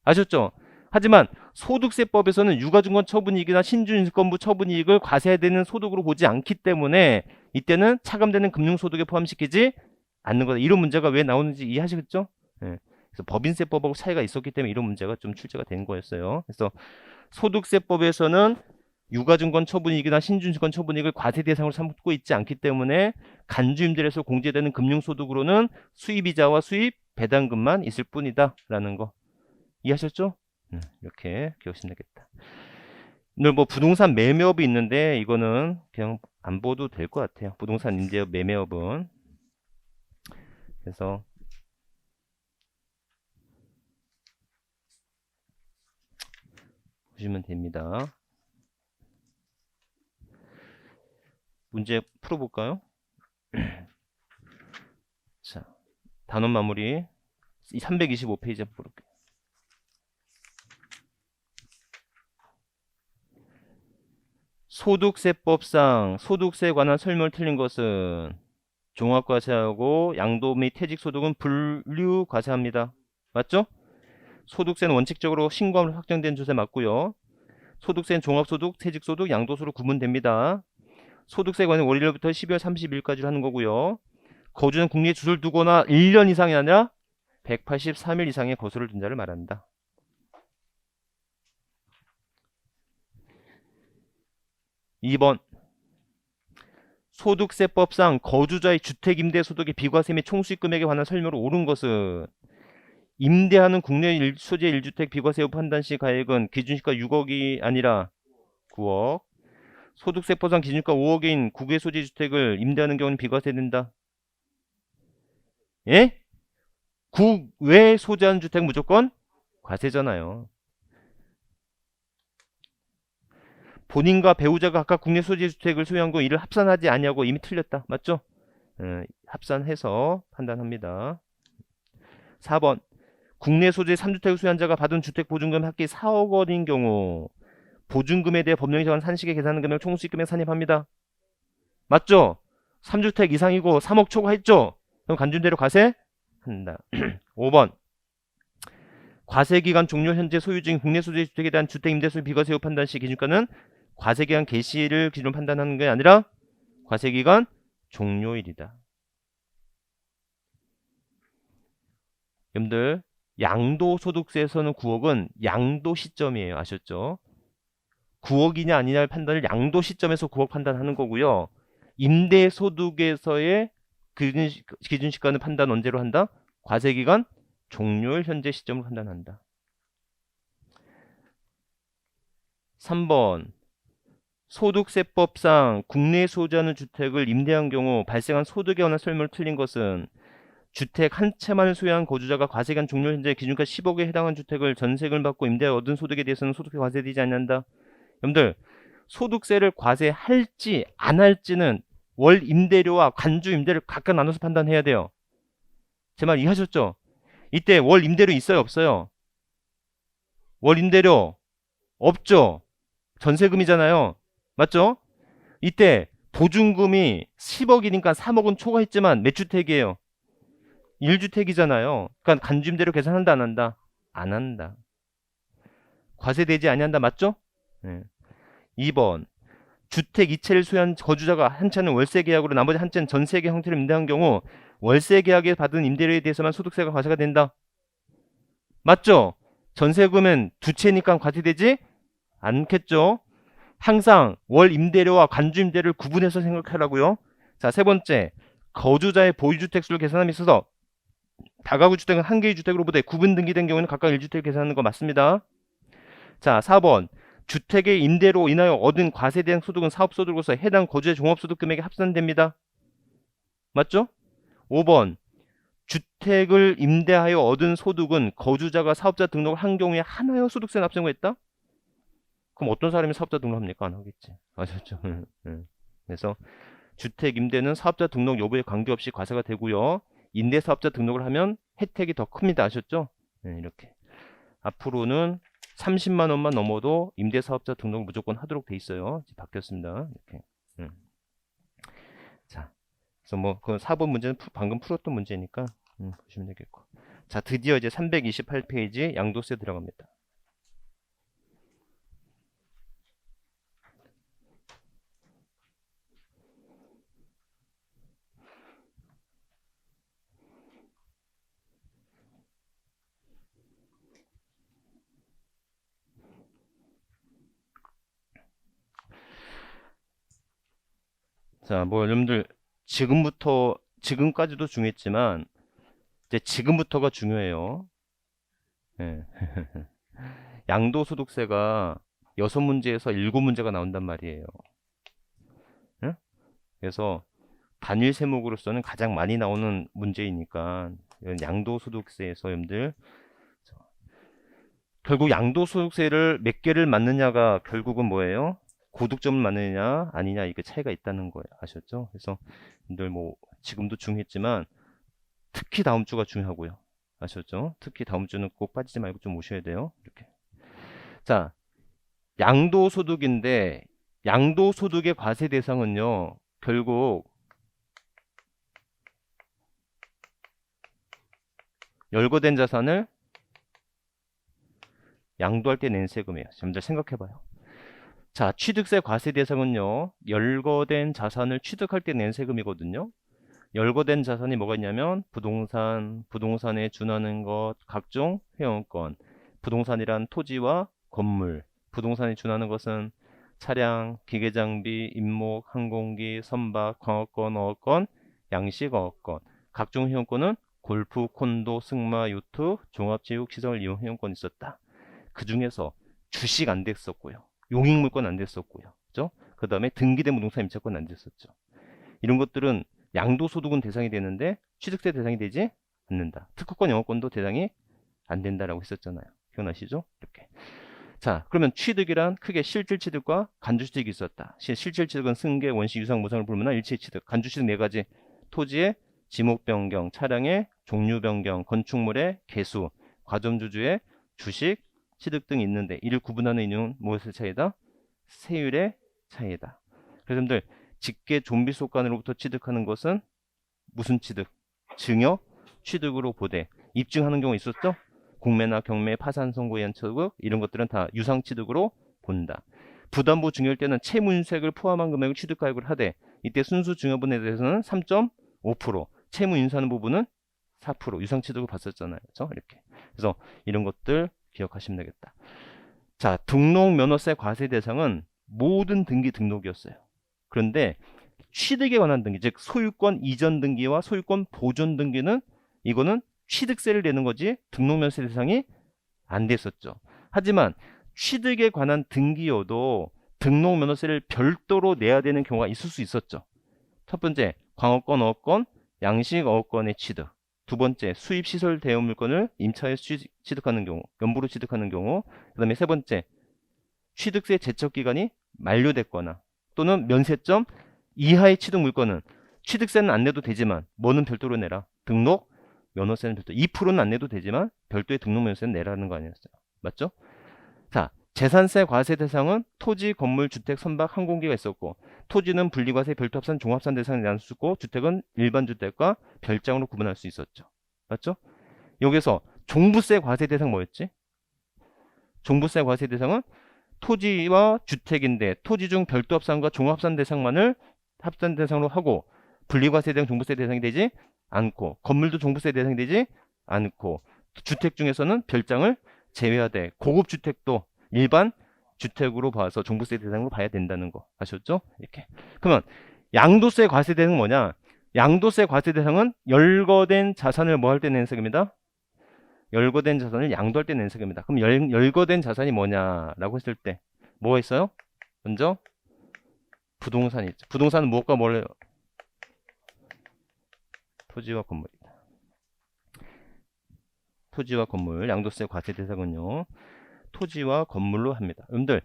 아셨죠? 하지만 소득세법에서는 유가증권 처분이익이나 신주증권부 처분이익을 과세되는 소득으로 보지 않기 때문에 이때는 차감되는 금융소득에 포함시키지 않는 거다. 이런 문제가 왜 나오는지 이해하시겠죠? 네. 그래서 법인세법하고 차이가 있었기 때문에 이런 문제가 좀 출제가 된 거였어요. 그래서 소득세법에서는 유가증권 처분이익이나 신주증권 처분이익을 과세 대상으로 삼고 있지 않기 때문에 간주임대에서 공제되는 금융소득으로는 수입이자와 수입 배당금만 있을 뿐이다 라는 거 이해하셨죠? 이렇게 기억하시면 되겠다. 오늘 뭐 부동산 매매업이 있는데 이거는 그냥 안 보도 될 것 같아요. 부동산 임대업 매매업은. 그래서 보시면 됩니다. 문제 풀어볼까요? 자, 단원 마무리 325페이지 한번 볼게요. 소득세법상 소득세에 관한 설명을 틀린 것은 종합과세하고 양도 및 퇴직소득은 분류과세합니다. 맞죠? 소득세는 원칙적으로 신고함으로 확정된 조세 맞고요. 소득세는 종합소득, 퇴직소득, 양도소득 구분됩니다. 소득세 관련 월일부터 12월 30일까지 하는 거고요. 거주는 국내에 주소를 두거나 1년 이상이 아니라 183일 이상의 거소를 둔 자를 말한다. 2번 소득세법상 거주자의 주택임대소득의 비과세 및 총수익 금액에 관한 설명으로 옳은 것은 임대하는 국내 소재 1주택 비과세 여부 판단 시 가액은 기준시가 6억이 아니라 9억. 소득세법상 기준가 5억인 국외 소재 주택을 임대하는 경우는 비과세된다. 예? 국외 소재한 주택 무조건 과세잖아요. 본인과 배우자가 각각 국내 소재 주택을 소유한 거 이를 합산하지 아니하고 이미 틀렸다. 맞죠? 합산해서 판단합니다. 4번 국내 소재 3주택을 소유한 자가 받은 주택 보증금 합계 4억 원인 경우 보증금에 대해 법령에 정한 산식에 계산하는 금액 총수익 금액 산입합니다. 맞죠? 3주택 이상이고 3억 초과했죠? 그럼 간주대로 과세? 한다. 5번 과세기간 종료 현재 소유 중인 국내 소재 주택에 대한 주택 임대소유 비과세 여부 판단 시 기준가는 과세기간 개시를 기준으로 판단하는 게 아니라 과세기간 종료일이다. 여러분들 양도소득세에서는 9억은 양도 시점이에요. 아셨죠? 9억이냐 아니냐를 판단을 양도 시점에서 9억 판단하는 거고요. 임대소득에서의 기준시가는 판단 언제로 한다? 과세기간 종료일 현재 시점을 판단한다. 3번 소득세법상 국내에 소유하는 주택을 임대한 경우 발생한 소득에 관한 설명을 틀린 것은 주택 한 채만을 소유한 거주자가 과세기간 종료 현재 기준가 10억에 해당한 주택을 전세금을 받고 임대하여 얻은 소득에 대해서는 소득세 과세되지 않는다. 여러분들 소득세를 과세할지 안 할지는 월 임대료와 간주 임대를 각각 나눠서 판단해야 돼요. 제 말 이해하셨죠? 이때 월 임대료 있어요 없어요? 월 임대료 없죠? 전세금이잖아요. 맞죠? 이때 보증금이 10억이니까 3억은 초과했지만 몇 주택이에요? 1주택이잖아요. 그러니까 간주임대료 계산한다 안 한다? 안 한다. 과세되지 아니한다. 맞죠? 네. 2번 주택 2채를 소유한 거주자가 한 채는 월세 계약으로 나머지 한 채는 전세 계약 형태로 임대한 경우 월세 계약에 받은 임대료에 대해서만 소득세가 과세가 된다. 맞죠? 전세금은 두 채니까 과세되지 않겠죠? 항상 월 임대료와 간주 임대료를 구분해서 생각하라고요. 자, 세 번째 거주자의 보유주택 수를 계산함에 있어서 다가구 주택은 한 개의 주택으로 보되 구분 등기된 경우는 각각 1주택을 계산하는 거 맞습니다. 자, 4번 주택의 임대로 인하여 얻은 과세대상 소득은 사업소득으로서 해당 거주의 종합소득 금액에 합산됩니다. 맞죠? 5번 주택을 임대하여 얻은 소득은 거주자가 사업자 등록을 한 경우에 하나여 소득세 납세가 했다? 그럼 어떤 사람이 사업자 등록합니까? 안 하겠지. 아셨죠? 그래서 주택 임대는 사업자 등록 여부에 관계없이 과세가 되고요. 임대사업자 등록을 하면 혜택이 더 큽니다. 아셨죠? 이렇게 앞으로는 30만 원만 넘어도 임대사업자 등록을 무조건 하도록 돼 있어요. 바뀌었습니다. 이렇게. 자, 그래서 뭐 그 4번 문제는 방금 풀었던 문제니까 보시면 되겠고. 자, 드디어 이제 328페이지 양도세 들어갑니다. 자, 뭐 여러분들 지금까지도 중요했지만 이제 지금부터가 중요해요. 예. 양도소득세가 6문제에서 7문제가 나온단 말이에요. 예? 그래서 단일 세목으로서는 가장 많이 나오는 문제이니까 양도소득세에서 여러분들 결국 양도소득세를 몇 개를 맞느냐가 결국은 뭐예요? 고득점을 맞느냐 아니냐 이게 차이가 있다는 거예요. 아셨죠? 그래서 여러분들 뭐 지금도 중요했지만 특히 다음 주가 중요하고요. 아셨죠? 특히 다음 주는 꼭 빠지지 말고 좀 오셔야 돼요. 이렇게. 자, 양도소득인데 양도소득의 과세 대상은요. 결국 열거된 자산을 양도할 때 낸 세금이에요. 잠깐 생각해봐요. 자, 취득세 과세 대상은요. 열거된 자산을 취득할 때 낸 세금이거든요. 열거된 자산이 뭐가 있냐면 부동산, 부동산에 준하는 것, 각종 회원권, 부동산이란 토지와 건물, 부동산에 준하는 것은 차량, 기계장비, 임목, 항공기, 선박, 광업권, 어업권, 양식, 어업권. 각종 회원권은 골프, 콘도, 승마, 요트, 종합체육시설 이용 회원권이 있었다. 그 중에서 주식 안 됐었고요. 용익물권 안 됐었고요. 그죠? 그 다음에 등기된 부동산 임차권 안 됐었죠. 이런 것들은 양도소득은 대상이 되는데 취득세 대상이 되지 않는다. 특허권, 영업권도 대상이 안 된다라고 했었잖아요. 기억나시죠? 이렇게. 자, 그러면 취득이란 크게 실질취득과 간주취득이 있었다. 실질취득은 승계, 원시, 유상, 무상을 불문한 일체취득. 간주취득 네 가지. 토지의 지목 변경, 차량의 종류 변경, 건축물의 개수, 과점주주의 주식, 취득 등이 있는데 이를 구분하는 이유는 무엇의 차이다? 세율의 차이다. 그래서 여러분들 직계 좀비 속간으로부터 취득하는 것은 무슨 취득? 증여 취득으로 보되 입증하는 경우 있었죠? 공매나 경매, 파산 선고에 의한 취득 이런 것들은 다 유상 취득으로 본다. 부담부 증여일 때는 채무인수액을 포함한 금액을 취득가액을 하되 이때 순수 증여분에 대해서는 3.5%, 채무 인수하는 부분은 4% 유상 취득을 봤었잖아요. 그렇죠? 이렇게. 그래서 이런 것들 기억하시면 되겠다. 자, 등록 면허세 과세 대상은 모든 등기 등록이었어요. 그런데 취득에 관한 등기, 즉 소유권 이전 등기와 소유권 보존 등기는 이거는 취득세를 내는 거지 등록면세 대상이 안 됐었죠. 하지만 취득에 관한 등기여도 등록면허세를 별도로 내야 되는 경우가 있을 수 있었죠. 첫 번째, 광업권, 어업권, 양식 어업권의 취득. 두 번째, 수입시설 대여물건을 임차에서 취득하는 경우, 연부로 취득하는 경우. 그 다음에 세 번째, 취득세 제척기간이 만료됐거나 또는 면세점 이하의 취득 물건은 취득세는 안 내도 되지만 뭐는 별도로 내라. 등록 면허세는 별도. 2%는 안 내도 되지만 별도의 등록 면허세는 내라는 거 아니었어요. 맞죠? 자, 재산세 과세 대상은 토지, 건물, 주택, 선박, 항공기가 있었고 토지는 분리과세, 별도합산, 종합산 대상이 나눴고 주택은 일반 주택과 별장으로 구분할 수 있었죠. 맞죠? 여기서 종부세 과세 대상 뭐였지? 종부세 과세 대상은 토지와 주택인데 토지 중 별도합산과 종합산 대상만을 합산 대상으로 하고 분리과세 대상 종부세 대상이 되지 않고 건물도 종부세 대상이 되지 않고 주택 중에서는 별장을 제외하되 고급 주택도 일반 주택으로 봐서 종부세 대상으로 봐야 된다는 거 아셨죠? 이렇게. 그러면 양도세 과세 대상은 뭐냐? 양도세 과세 대상은 열거된 자산을 뭐 할 때 내는 세금이다? 열거된 자산을 양도할 때 내는 세금이다. 그럼 열거된 자산이 뭐냐라고 했을 때 뭐가 있어요? 먼저 부동산이 있죠. 부동산은 무엇과 뭘 해요? 토지와 건물이다. 토지와 건물, 양도세 과세 대상은요. 토지와 건물로 합니다. 여러분들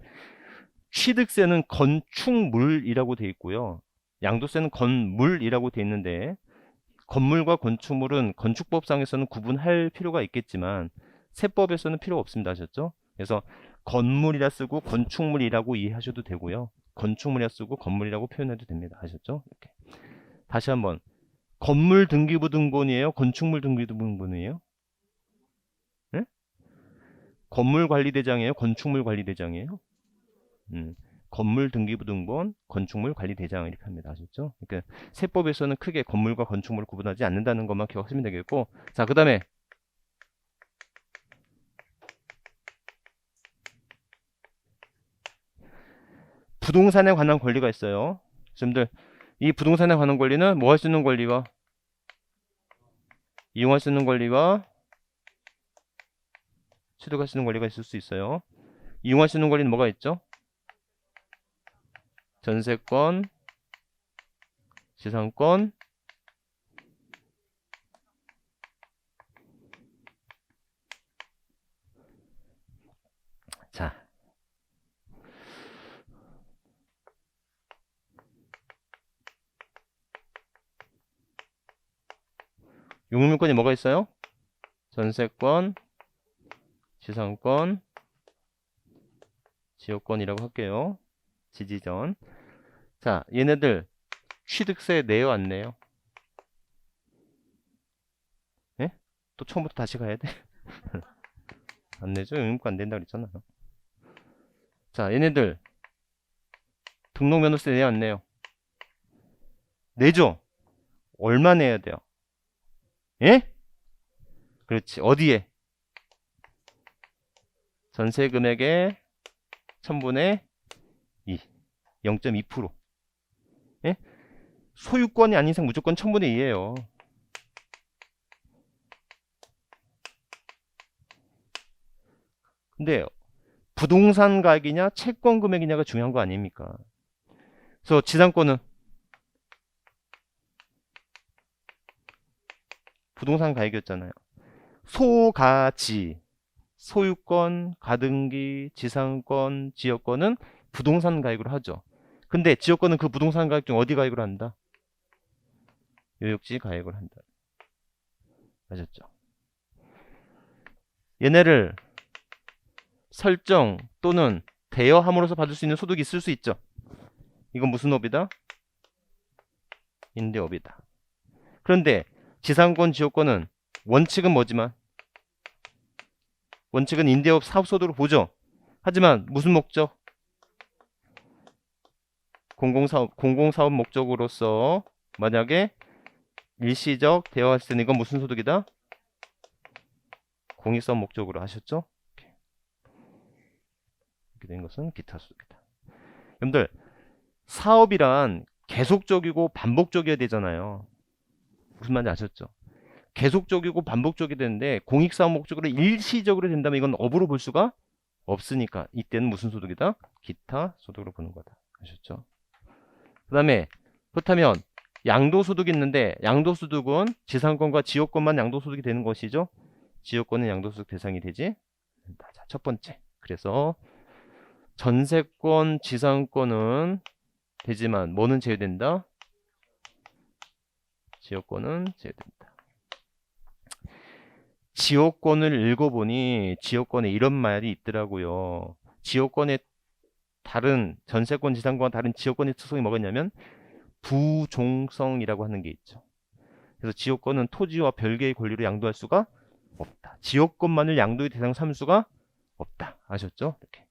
취득세는 건축물이라고 되어 있고요. 양도세는 건물이라고 되어 있는데 건물과 건축물은 건축법상에서는 구분할 필요가 있겠지만 세법에서는 필요가 없습니다. 아셨죠? 그래서 건물이라 쓰고 건축물이라고 이해하셔도 되고요. 건축물이라 쓰고 건물이라고 표현해도 됩니다. 아셨죠? 이렇게. 다시 한번 건물 등기부 등본이에요? 건축물 등기부 등본이에요? 네? 건물관리대장이에요? 건축물관리대장이에요? 건물 등기부 등본, 건축물 관리대장 이렇게 합니다. 아셨죠? 그러니까 세법에서는 크게 건물과 건축물을 구분하지 않는다는 것만 기억하시면 되겠고, 자, 그 다음에 부동산에 관한 권리가 있어요. 여러분들 이 부동산에 관한 권리는 뭐 할 수 있는 권리가 이용할 수 있는 권리가 취득할 수 있는 권리가 있을 수 있어요. 이용할 수 있는 권리는 뭐가 있죠? 전세권, 지상권, 자, 용익물권이 뭐가 있어요? 전세권, 지상권, 지역권이라고 할게요. 지지전. 자, 얘네들 취득세 내요, 안 내요? 예? 또 처음부터 다시 가야 돼? 안 내죠? 용익물권 안 된다고 그랬잖아요. 자, 얘네들 등록 면허세 내요, 안 내요? 내죠? 얼마 내야 돼요? 예? 그렇지. 어디에? 전세 금액의 1000분의 2. 0.2%. 예? 소유권이 아닌 이상 무조건 1000분의 2예요. 근데 부동산 가격이냐 채권 금액이냐가 중요한 거 아닙니까? 그래서 지상권은 부동산 가격이었잖아요. 소가지, 소유권, 가등기, 지상권, 지역권은 부동산 가격으로 하죠. 근데 지역권은 그 부동산 가격 중 어디 가격으로 한다? 요역지 가격으로 한다. 아셨죠? 얘네를 설정 또는 대여함으로써 받을 수 있는 소득이 있을 수 있죠. 이건 무슨 업이다? 임대업이다. 그런데 지상권, 지역권은 원칙은 뭐지만 원칙은 임대업 사업소득으로 보죠. 하지만 무슨 목적? 공공사업 목적으로서 만약에 일시적 대여했을 때는 이건 무슨 소득이다? 공익사업 목적으로 하셨죠? 이렇게 된 것은 기타 소득이다. 여러분들 사업이란 계속적이고 반복적이어야 되잖아요. 무슨 말인지 아셨죠? 계속적이고 반복적이 되는데 공익사업 목적으로 일시적으로 된다면 이건 업으로 볼 수가 없으니까 이때는 무슨 소득이다? 기타 소득으로 보는 거다. 아셨죠? 그 다음에 그렇다면 양도소득이 있는데 양도소득은 지상권과 지역권만 양도소득이 되는 것이죠. 지역권은 양도소득 대상이 되지 않는다. 자, 첫 번째. 그래서 전세권, 지상권은 되지만 뭐는 제외된다? 지역권은 제외된다. 지역권을 읽어보니 지역권에 이런 말이 있더라고요. 지역권의 다른 전세권, 지상권과 다른 지역권의 특성이 뭐겠냐면 부종성이라고 하는 게 있죠. 그래서 지역권은 토지와 별개의 권리로 양도할 수가 없다. 지역권만을 양도의 대상 삼을 수가 없다. 아셨죠? 이렇게.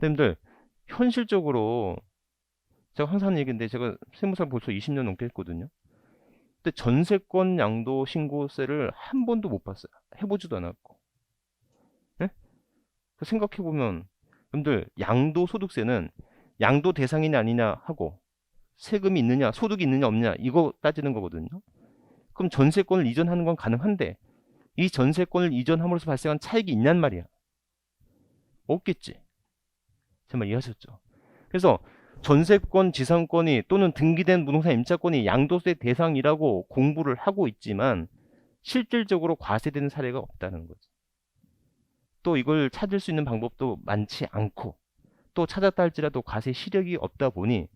선생님들 현실적으로 제가 항상 하는 얘기인데 제가 세무사 벌써 20년 넘게 했거든요. 근데 전세권 양도 신고세를 한 번도 못 봤어요. 해보지도 않았고. 네? 생각해보면 여러분들 양도소득세는 양도 대상이냐 아니냐 하고 세금이 있느냐 소득이 있느냐 없느냐 이거 따지는 거거든요. 그럼 전세권을 이전하는 건 가능한데 이 전세권을 이전함으로써 발생한 차익이 있냔 말이야. 없겠지. 제 말 이해하셨죠? 그래서 전세권, 지상권이 또는 등기된 부동산 임차권이 양도세 대상이라고 공부를 하고 있지만 실질적으로 과세되는 사례가 없다는 거죠. 또 이걸 찾을 수 있는 방법도 많지 않고 또 찾았다 할지라도 과세 시력이 없다 보니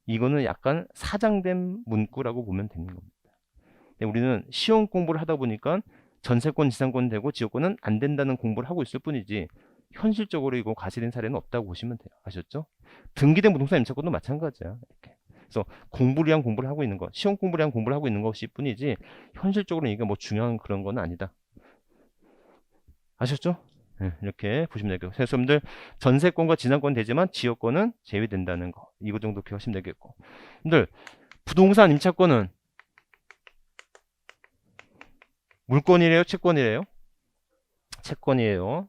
이거는 약간 사장된 문구라고 보면 되는 겁니다. 우리는 시험 공부를 하다 보니까 전세권, 지상권 되고 지역권은 안 된다는 공부를 하고 있을 뿐이지 현실적으로 이거 과세된 사례는 없다고 보시면 돼요. 아셨죠? 등기된 부동산 임차권도 마찬가지야. 이렇게. 그래서 공부를 위한 공부를 하고 있는 것, 시험 공부를 위한 공부를 하고 있는 것일 뿐이지 현실적으로 이게 뭐 중요한 그런 건 아니다. 아셨죠? 네, 이렇게 보시면 되겠고. 그래서 여러분들 전세권과 지상권 되지만 지역권은 제외된다는 거. 이거 정도 기억하시면 되겠고. 여러분들 부동산 임차권은 물권이래요? 채권이래요? 채권이에요.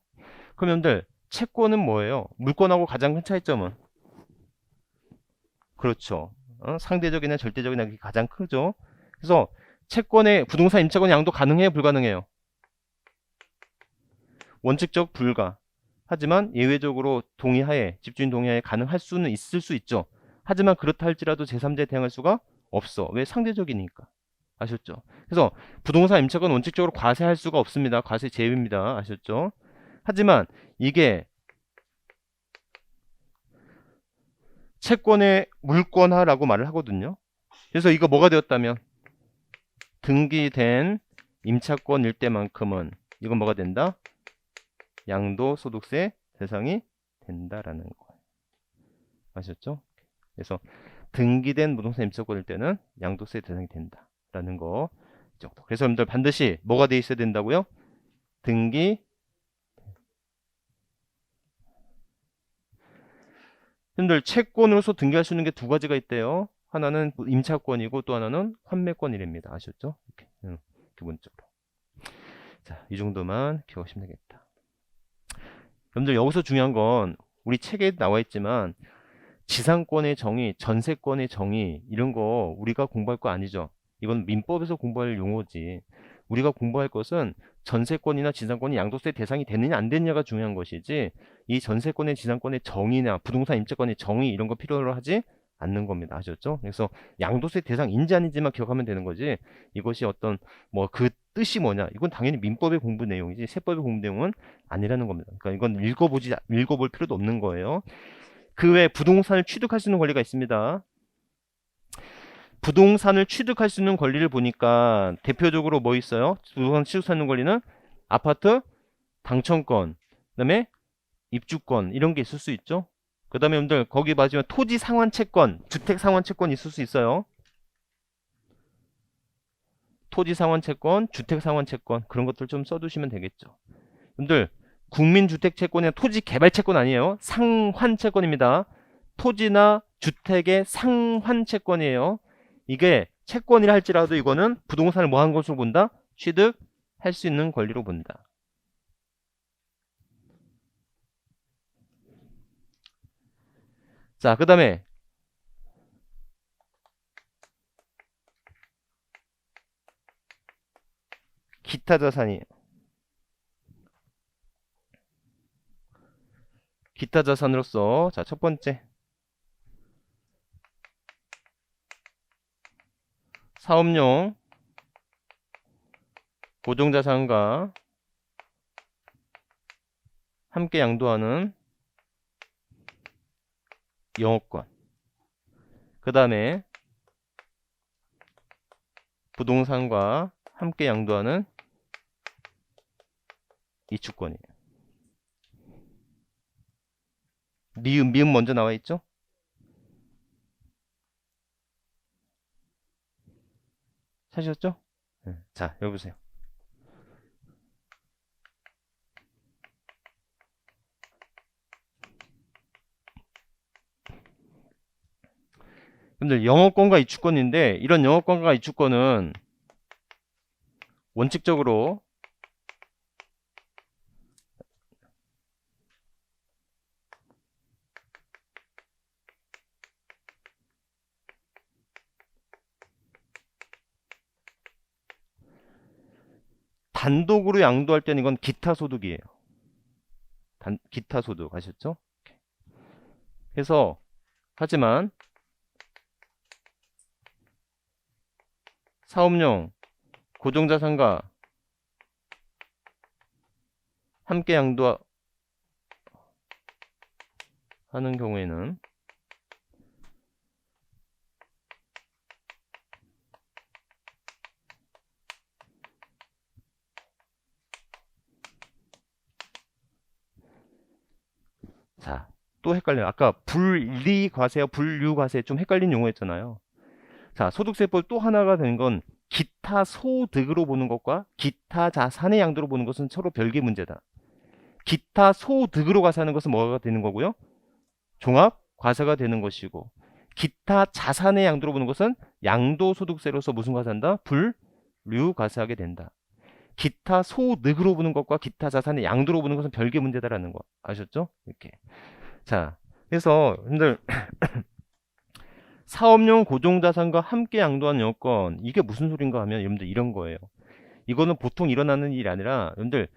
그럼 여러분들 채권은 뭐예요? 물권하고 가장 큰 차이점은? 그렇죠. 상대적이나 절대적이나 그게 가장 크죠. 그래서 채권의 부동산 임차권 양도 가능해요? 불가능해요? 원칙적 불가. 하지만 예외적으로 동의하에 집주인 동의하에 가능할 수는 있을 수 있죠. 하지만 그렇다 할지라도 제3자에 대항할 수가 없어. 왜? 상대적이니까. 아셨죠? 그래서 부동산 임차권 원칙적으로 과세할 수가 없습니다. 과세 제외입니다. 아셨죠? 하지만 이게 채권의 물권화라고 말을 하거든요. 그래서 이거 뭐가 되었다면 등기된 임차권일 때만큼은 이건 뭐가 된다? 양도소득세 대상이 된다라는 거예요. 아셨죠? 그래서 등기된 부동산 임차권일 때는 양도세 대상이 된다라는 거 정도. 그래서 여러분들 반드시 뭐가 돼 있어야 된다고요? 등기. 여러분들 채권으로서 등기할 수 있는 게 두 가지가 있대요. 하나는 임차권이고 또 하나는 환매권이랍니다. 아셨죠? 이렇게 기본적으로. 자, 이 정도만 기억하시면 되겠다. 여러분들 여기서 중요한 건 우리 책에 나와 있지만 지상권의 정의, 전세권의 정의 이런 거 우리가 공부할 거 아니죠. 이건 민법에서 공부할 용어지. 우리가 공부할 것은 전세권이나 지상권이 양도세 대상이 되느냐 안 되느냐가 중요한 것이지 이 전세권의 지상권의 정의나 부동산 임차권의 정의 이런 거 필요로 하지 않는 겁니다. 아셨죠? 그래서 양도세 대상인지 아닌지만 기억하면 되는 거지 이것이 어떤 뭐 그 뜻이 뭐냐 이건 당연히 민법의 공부 내용이지 세법의 공부 내용은 아니라는 겁니다. 그러니까 이건 읽어볼 필요도 없는 거예요. 그 외에 부동산을 취득할 수 있는 권리가 있습니다. 부동산을 취득할 수 있는 권리를 보니까 대표적으로 뭐 있어요? 부동산 취득할 수 있는 권리는 아파트 당첨권, 그 다음에 입주권 이런 게 있을 수 있죠. 그 다음에 여러분들 거기 맞으면 토지 상환채권, 주택 상환채권 있을 수 있어요. 토지 상환채권, 주택 상환채권 그런 것들 좀 써두시면 되겠죠. 여러분들 국민주택채권이나 토지개발채권 아니에요. 상환채권입니다. 토지나 주택의 상환채권이에요. 이게 채권이라 할지라도 이거는 부동산을 뭐 한 것으로 본다? 취득할 수 있는 권리로 본다. 자, 그 다음에 기타 자산이에요. 기타 자산으로서 자, 첫 번째 사업용 고정자산과 함께 양도하는 영업권. 그 다음에 부동산과 함께 양도하는 이주권이에요. 미음 먼저 나와 있죠? 찾으셨죠? 네. 자, 여기 보세요. 여러분들 영업권과 이주권인데 이런 영업권과 이주권은 원칙적으로 단독으로 양도할 때는 이건 기타 소득이에요. 기타 소득 아셨죠? 그래서 하지만 사업용 고정자산과 함께 양도하는 경우에는 자, 또 헷갈려요. 아까 분리과세와 분류과세 좀 헷갈린 용어였잖아요. 자, 소득세법 또 하나가 된 건 기타 소득으로 보는 것과 기타 자산의 양도로 보는 것은 서로 별개 문제다. 기타 소득으로 과세하는 것은 뭐가 되는 거고요? 종합 과세가 되는 것이고 기타 자산의 양도로 보는 것은 양도소득세로서 무슨 과세한다? 분류 과세하게 된다. 기타 소득으로 보는 것과 기타 자산의 양도로 보는 것은 별개 문제다라는 거 아셨죠? 이렇게. 자, 그래서 여러분들 사업용 고정자산과 함께 양도한 영권 이게 무슨 소린가 하면 여러분들 이런 거예요. 이거는 보통 일어나는 일이 아니라 여러분들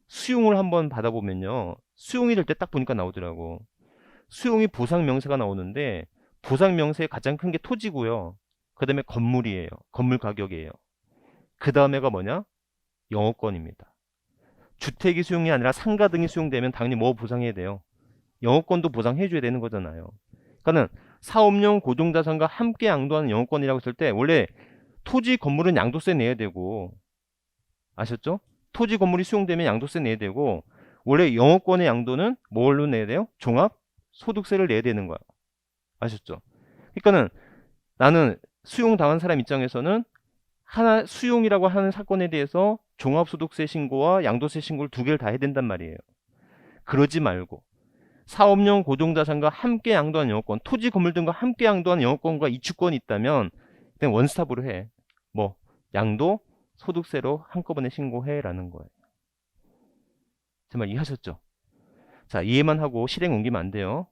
수용을 한번 받아보면요. 수용이 될 때 딱 보니까 나오더라고. 수용이 보상 명세가 나오는데 보상 명세의 가장 큰 게 토지고요. 그 다음에 건물이에요. 건물 가격이에요. 그 다음에가 뭐냐? 영업권입니다. 주택이 수용이 아니라 상가 등이 수용되면 당연히 뭐 보상해야 돼요? 영업권도 보상해줘야 되는 거잖아요. 그러니까는 사업용 고정자산과 함께 양도하는 영업권이라고 했을 때 원래 토지 건물은 양도세 내야 되고 아셨죠? 토지 건물이 수용되면 양도세 내야 되고 원래 영업권의 양도는 뭘로 내야 돼요? 종합 소득세를 내야 되는 거야. 아셨죠? 그러니까는 나는 수용당한 사람 입장에서는 하나 수용이라고 하는 사건에 대해서 종합소득세 신고와 양도세 신고를 두 개를 다 해야 된단 말이에요. 그러지 말고 사업용 고정자산과 함께 양도한 영업권, 토지 건물 등과 함께 양도한 영업권과 이주권이 있다면 그냥 원스톱으로 해. 뭐 양도 소득세로 한꺼번에 신고해라는 거예요. 정말 이해하셨죠? 자, 이해만 하고 실행 옮기면 안 돼요.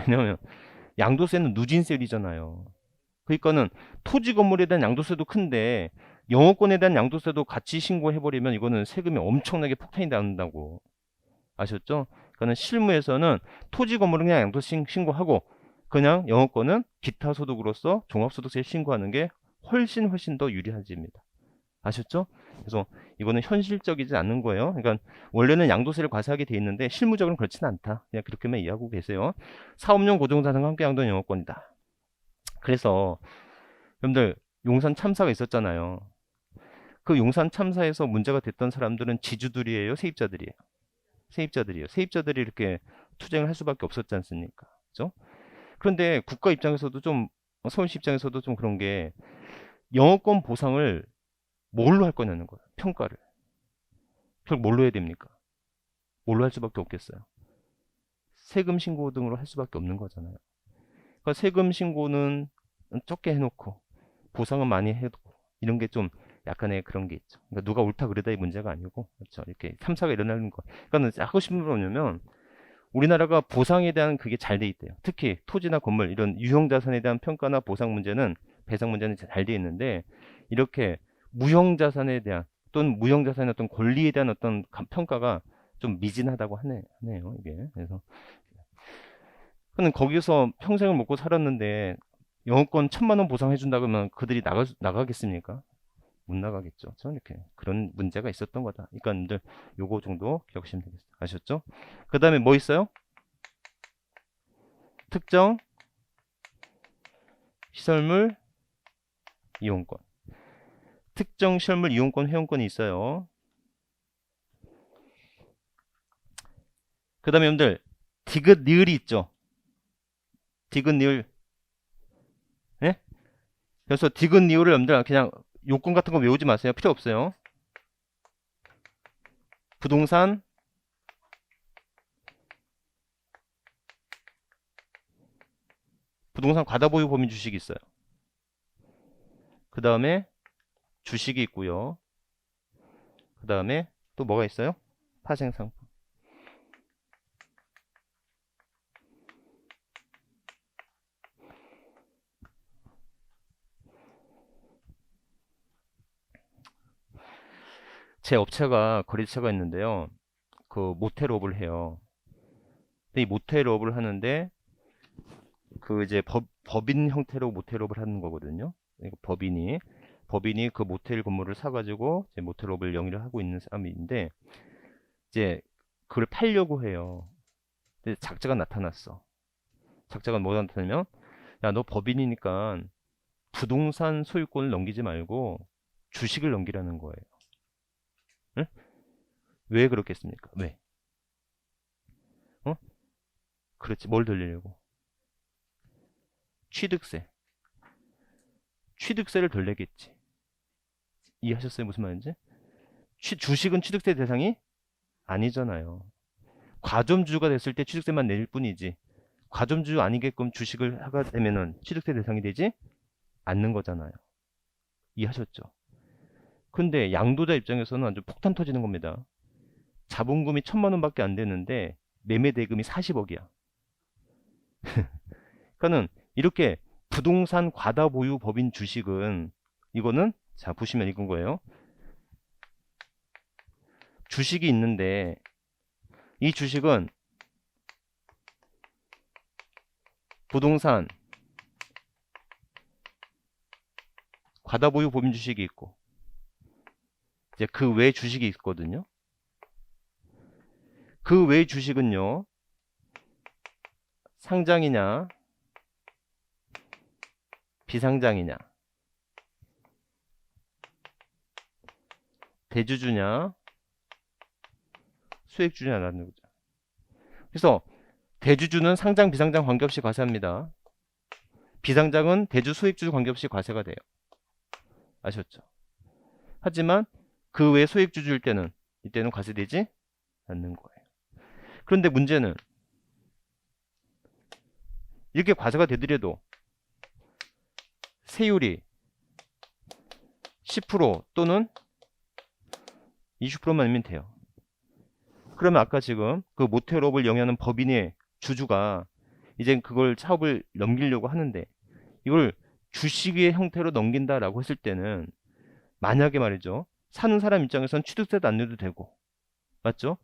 왜냐면 양도세는 누진세율이잖아요. 그러니까는 토지 건물에 대한 양도세도 큰데 영업권에 대한 양도세도 같이 신고해버리면 이거는 세금이 엄청나게 폭탄이 나온다고. 아셨죠? 그러니까는 실무에서는 토지 건물은 그냥 양도세 신고하고 그냥 영업권은 기타 소득으로서 종합소득세 신고하는 게 훨씬 더 유리해집니다. 아셨죠? 그래서 이거는 현실적이지 않는 거예요. 그러니까 원래는 양도세를 과세하게 돼 있는데 실무적으로는 그렇지는 않다. 그냥 그렇게만 이해하고 계세요. 사업용 고정자산과 함께 양도는 영업권이다. 그래서 여러분들 용산 참사가 있었잖아요. 그 용산 참사에서 문제가 됐던 사람들은 지주들이에요, 세입자들이에요? 세입자들이에요. 세입자들이 이렇게 투쟁을 할 수밖에 없었지 않습니까? 그죠? 그런데 국가 입장에서도 좀 서울시 입장에서도 좀 그런 게 영업권 보상을 뭘로 할 거냐는 거예요. 평가를. 결국 뭘로 해야 됩니까? 뭘로 할 수밖에 없겠어요. 세금 신고 등으로 할 수밖에 없는 거잖아요. 그러니까 세금 신고는 적게 해놓고 보상은 많이 해두고 이런 게 좀 약간의 그런 게 있죠. 그러니까 누가 옳다 그르다의 문제가 아니고 그렇죠. 이렇게 참사가 일어나는 거. 그러니까 하고 싶은 건 뭐냐면 우리나라가 보상에 대한 그게 잘 돼 있대요. 특히 토지나 건물 이런 유형자산에 대한 평가나 보상 문제는 배상 문제는 잘 돼 있는데 이렇게 무형자산에 대한 또는 무형자산의 어떤 권리에 대한 어떤 평가가 좀 미진하다고 하네요. 이게 그래서 근데 거기서 평생을 먹고 살았는데 영업권 1,000만 원 보상해 준다 그러면 그들이 나가겠습니까? 못 나가겠죠. 저는 이렇게 그런 문제가 있었던 거다. 그러니까 여러분들 요거 정도 기억하시면 되겠어요. 아셨죠? 그 다음에 뭐 있어요? 특정 시설물 이용권. 특정 시설물 이용권 회원권이 있어요. 그 다음에 여러분들 디귿 니을이 있죠. 디귿 니을. 네? 그래서 디귿 니을을 여러분들 그냥 요건 같은 거 외우지 마세요. 필요 없어요. 부동산 과다보유 범위 주식이 있어요. 그 다음에 주식이 있고요. 그 다음에 또 뭐가 있어요? 파생상품. 제 업체가 거래처가 있는데요. 그 모텔업을 해요. 근데 이 모텔업을 하는데 그 이제 법인 형태로 모텔업을 하는 거거든요. 그러니까 법인이 그 모텔 건물을 사가지고 이제 모텔업을 영위를 하고 있는 사람인데 이제 그걸 팔려고 해요. 근데 작자가 나타났어. 작자가 뭐가 나타나면 야 너 법인이니까 부동산 소유권을 넘기지 말고 주식을 넘기라는 거예요. 응? 왜 그렇겠습니까? 왜? 어? 그렇지. 뭘 돌리려고? 취득세. 취득세를 덜 내겠지. 이해하셨어요? 무슨 말인지? 주식은 취득세 대상이 아니잖아요. 과점주가 됐을 때 취득세만 낼 뿐이지. 과점주 아니게끔 주식을 하게 되면은 취득세 대상이 되지 않는 거잖아요. 이해하셨죠? 근데 양도자 입장에서는 아주 폭탄 터지는 겁니다. 자본금이 1,000만 원밖에 안 되는데 매매 대금이 40억이야. 그러니까는 이렇게 부동산 과다 보유 법인 주식은 이거는 자 보시면 이건 거예요. 주식이 있는데 이 주식은 부동산 과다 보유 법인 주식이 있고 이제 그 외 주식이 있거든요. 그 외 주식은요. 상장이냐 비상장이냐 대주주냐 수액주냐라는 거죠. 그래서 대주주는 상장 비상장 관계없이 과세합니다. 비상장은 대주 수액주 관계없이 과세가 돼요. 아셨죠? 하지만 그 외 소액주주일 때는 이때는 과세되지 않는 거예요. 그런데 문제는 이렇게 과세가 되더라도 세율이 10% 또는 20%만 면 돼요. 그러면 아까 지금 그 모텔업을 영위하는 법인의 주주가 이제 그걸 사업을 넘기려고 하는데 이걸 주식의 형태로 넘긴다라고 했을 때는 만약에 말이죠. 사는 사람 입장에서는 취득세도 안 내도 되고 맞죠?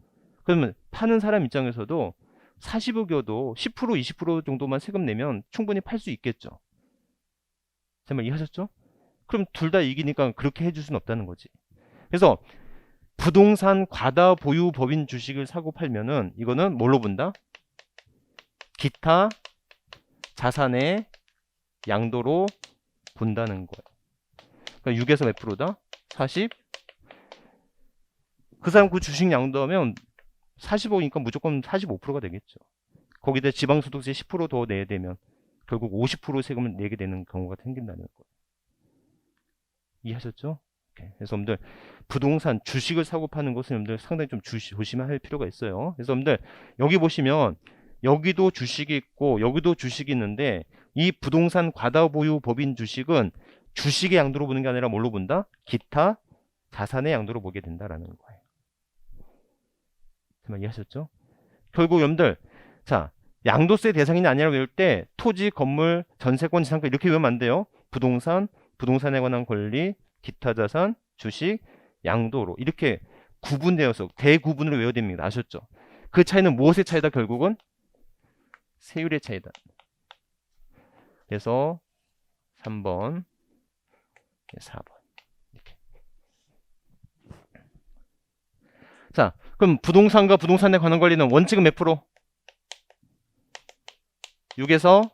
그러면 파는 사람 입장에서도 40억이어도 10% 20% 정도만 세금 내면 충분히 팔 수 있겠죠. 제 말 이해하셨죠? 그럼 둘 다 이기니까 그렇게 해줄 수는 없다는 거지. 그래서 부동산 과다 보유 법인 주식을 사고 팔면은 이거는 뭘로 본다? 기타 자산의 양도로 본다는 거예요. 그러니까 6에서 몇 프로다? 40. 그 사람 그 주식 양도하면 45이니까 무조건 45%가 되겠죠. 거기다 지방소득세 10%더 내야 되면 결국 50% 세금을 내게 되는 경우가 생긴다는 거예요. 이해하셨죠? 그래서 여러분들 부동산 주식을 사고 파는 것은 여러분들 상당히 좀 조심할 필요가 있어요. 그래서 여러분들 여기 보시면 여기도 주식이 있고 여기도 주식이 있는데 이 부동산 과다 보유 법인 주식은 주식의 양도로 보는 게 아니라 뭘로 본다? 기타 자산의 양도로 보게 된다라는 거예요. 정말 이해하셨죠? 결국 여러분들 자 양도세 대상이 아니라고 외울 때 토지, 건물, 전세권, 지상권 이렇게 외우면 안 돼요. 부동산, 부동산에 관한 권리, 기타 자산, 주식, 양도로 이렇게 구분되어서 대구분으로 외워야 됩니다. 아셨죠? 그 차이는 무엇의 차이다? 결국은 세율의 차이다. 그래서 3번, 4번 이렇게. 자, 그럼 부동산과 부동산에 관한 권리는 원칙은 몇 프로? 6에서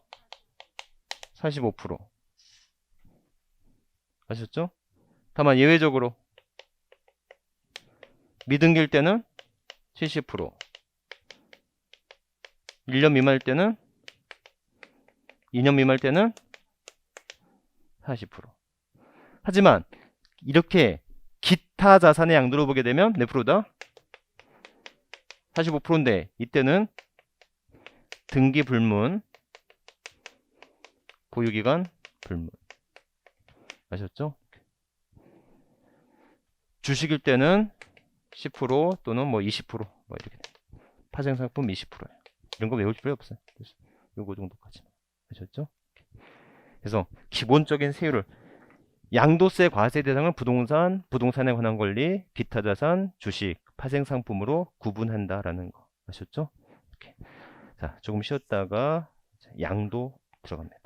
45%. 아셨죠? 다만 예외적으로 미등기일 때는 70%, 1년 미만일 때는 2년 미만일 때는 40%. 하지만 이렇게 기타 자산의 양도로 보게 되면 몇 프로다? 45%인데 이때는 등기 불문, 보유기간 불문. 아셨죠? 주식일 때는 10% 또는 뭐 20% 뭐 이렇게 파생상품 20%예요. 이런 거 외울 필요 없어요. 요거 정도까지만. 아셨죠? 그래서 기본적인 세율을 양도세 과세 대상은 부동산, 부동산에 관한 권리, 기타 자산, 주식, 파생상품으로 구분한다라는 거. 아셨죠? 이렇게. 자, 조금 쉬었다가 양도 들어갑니다.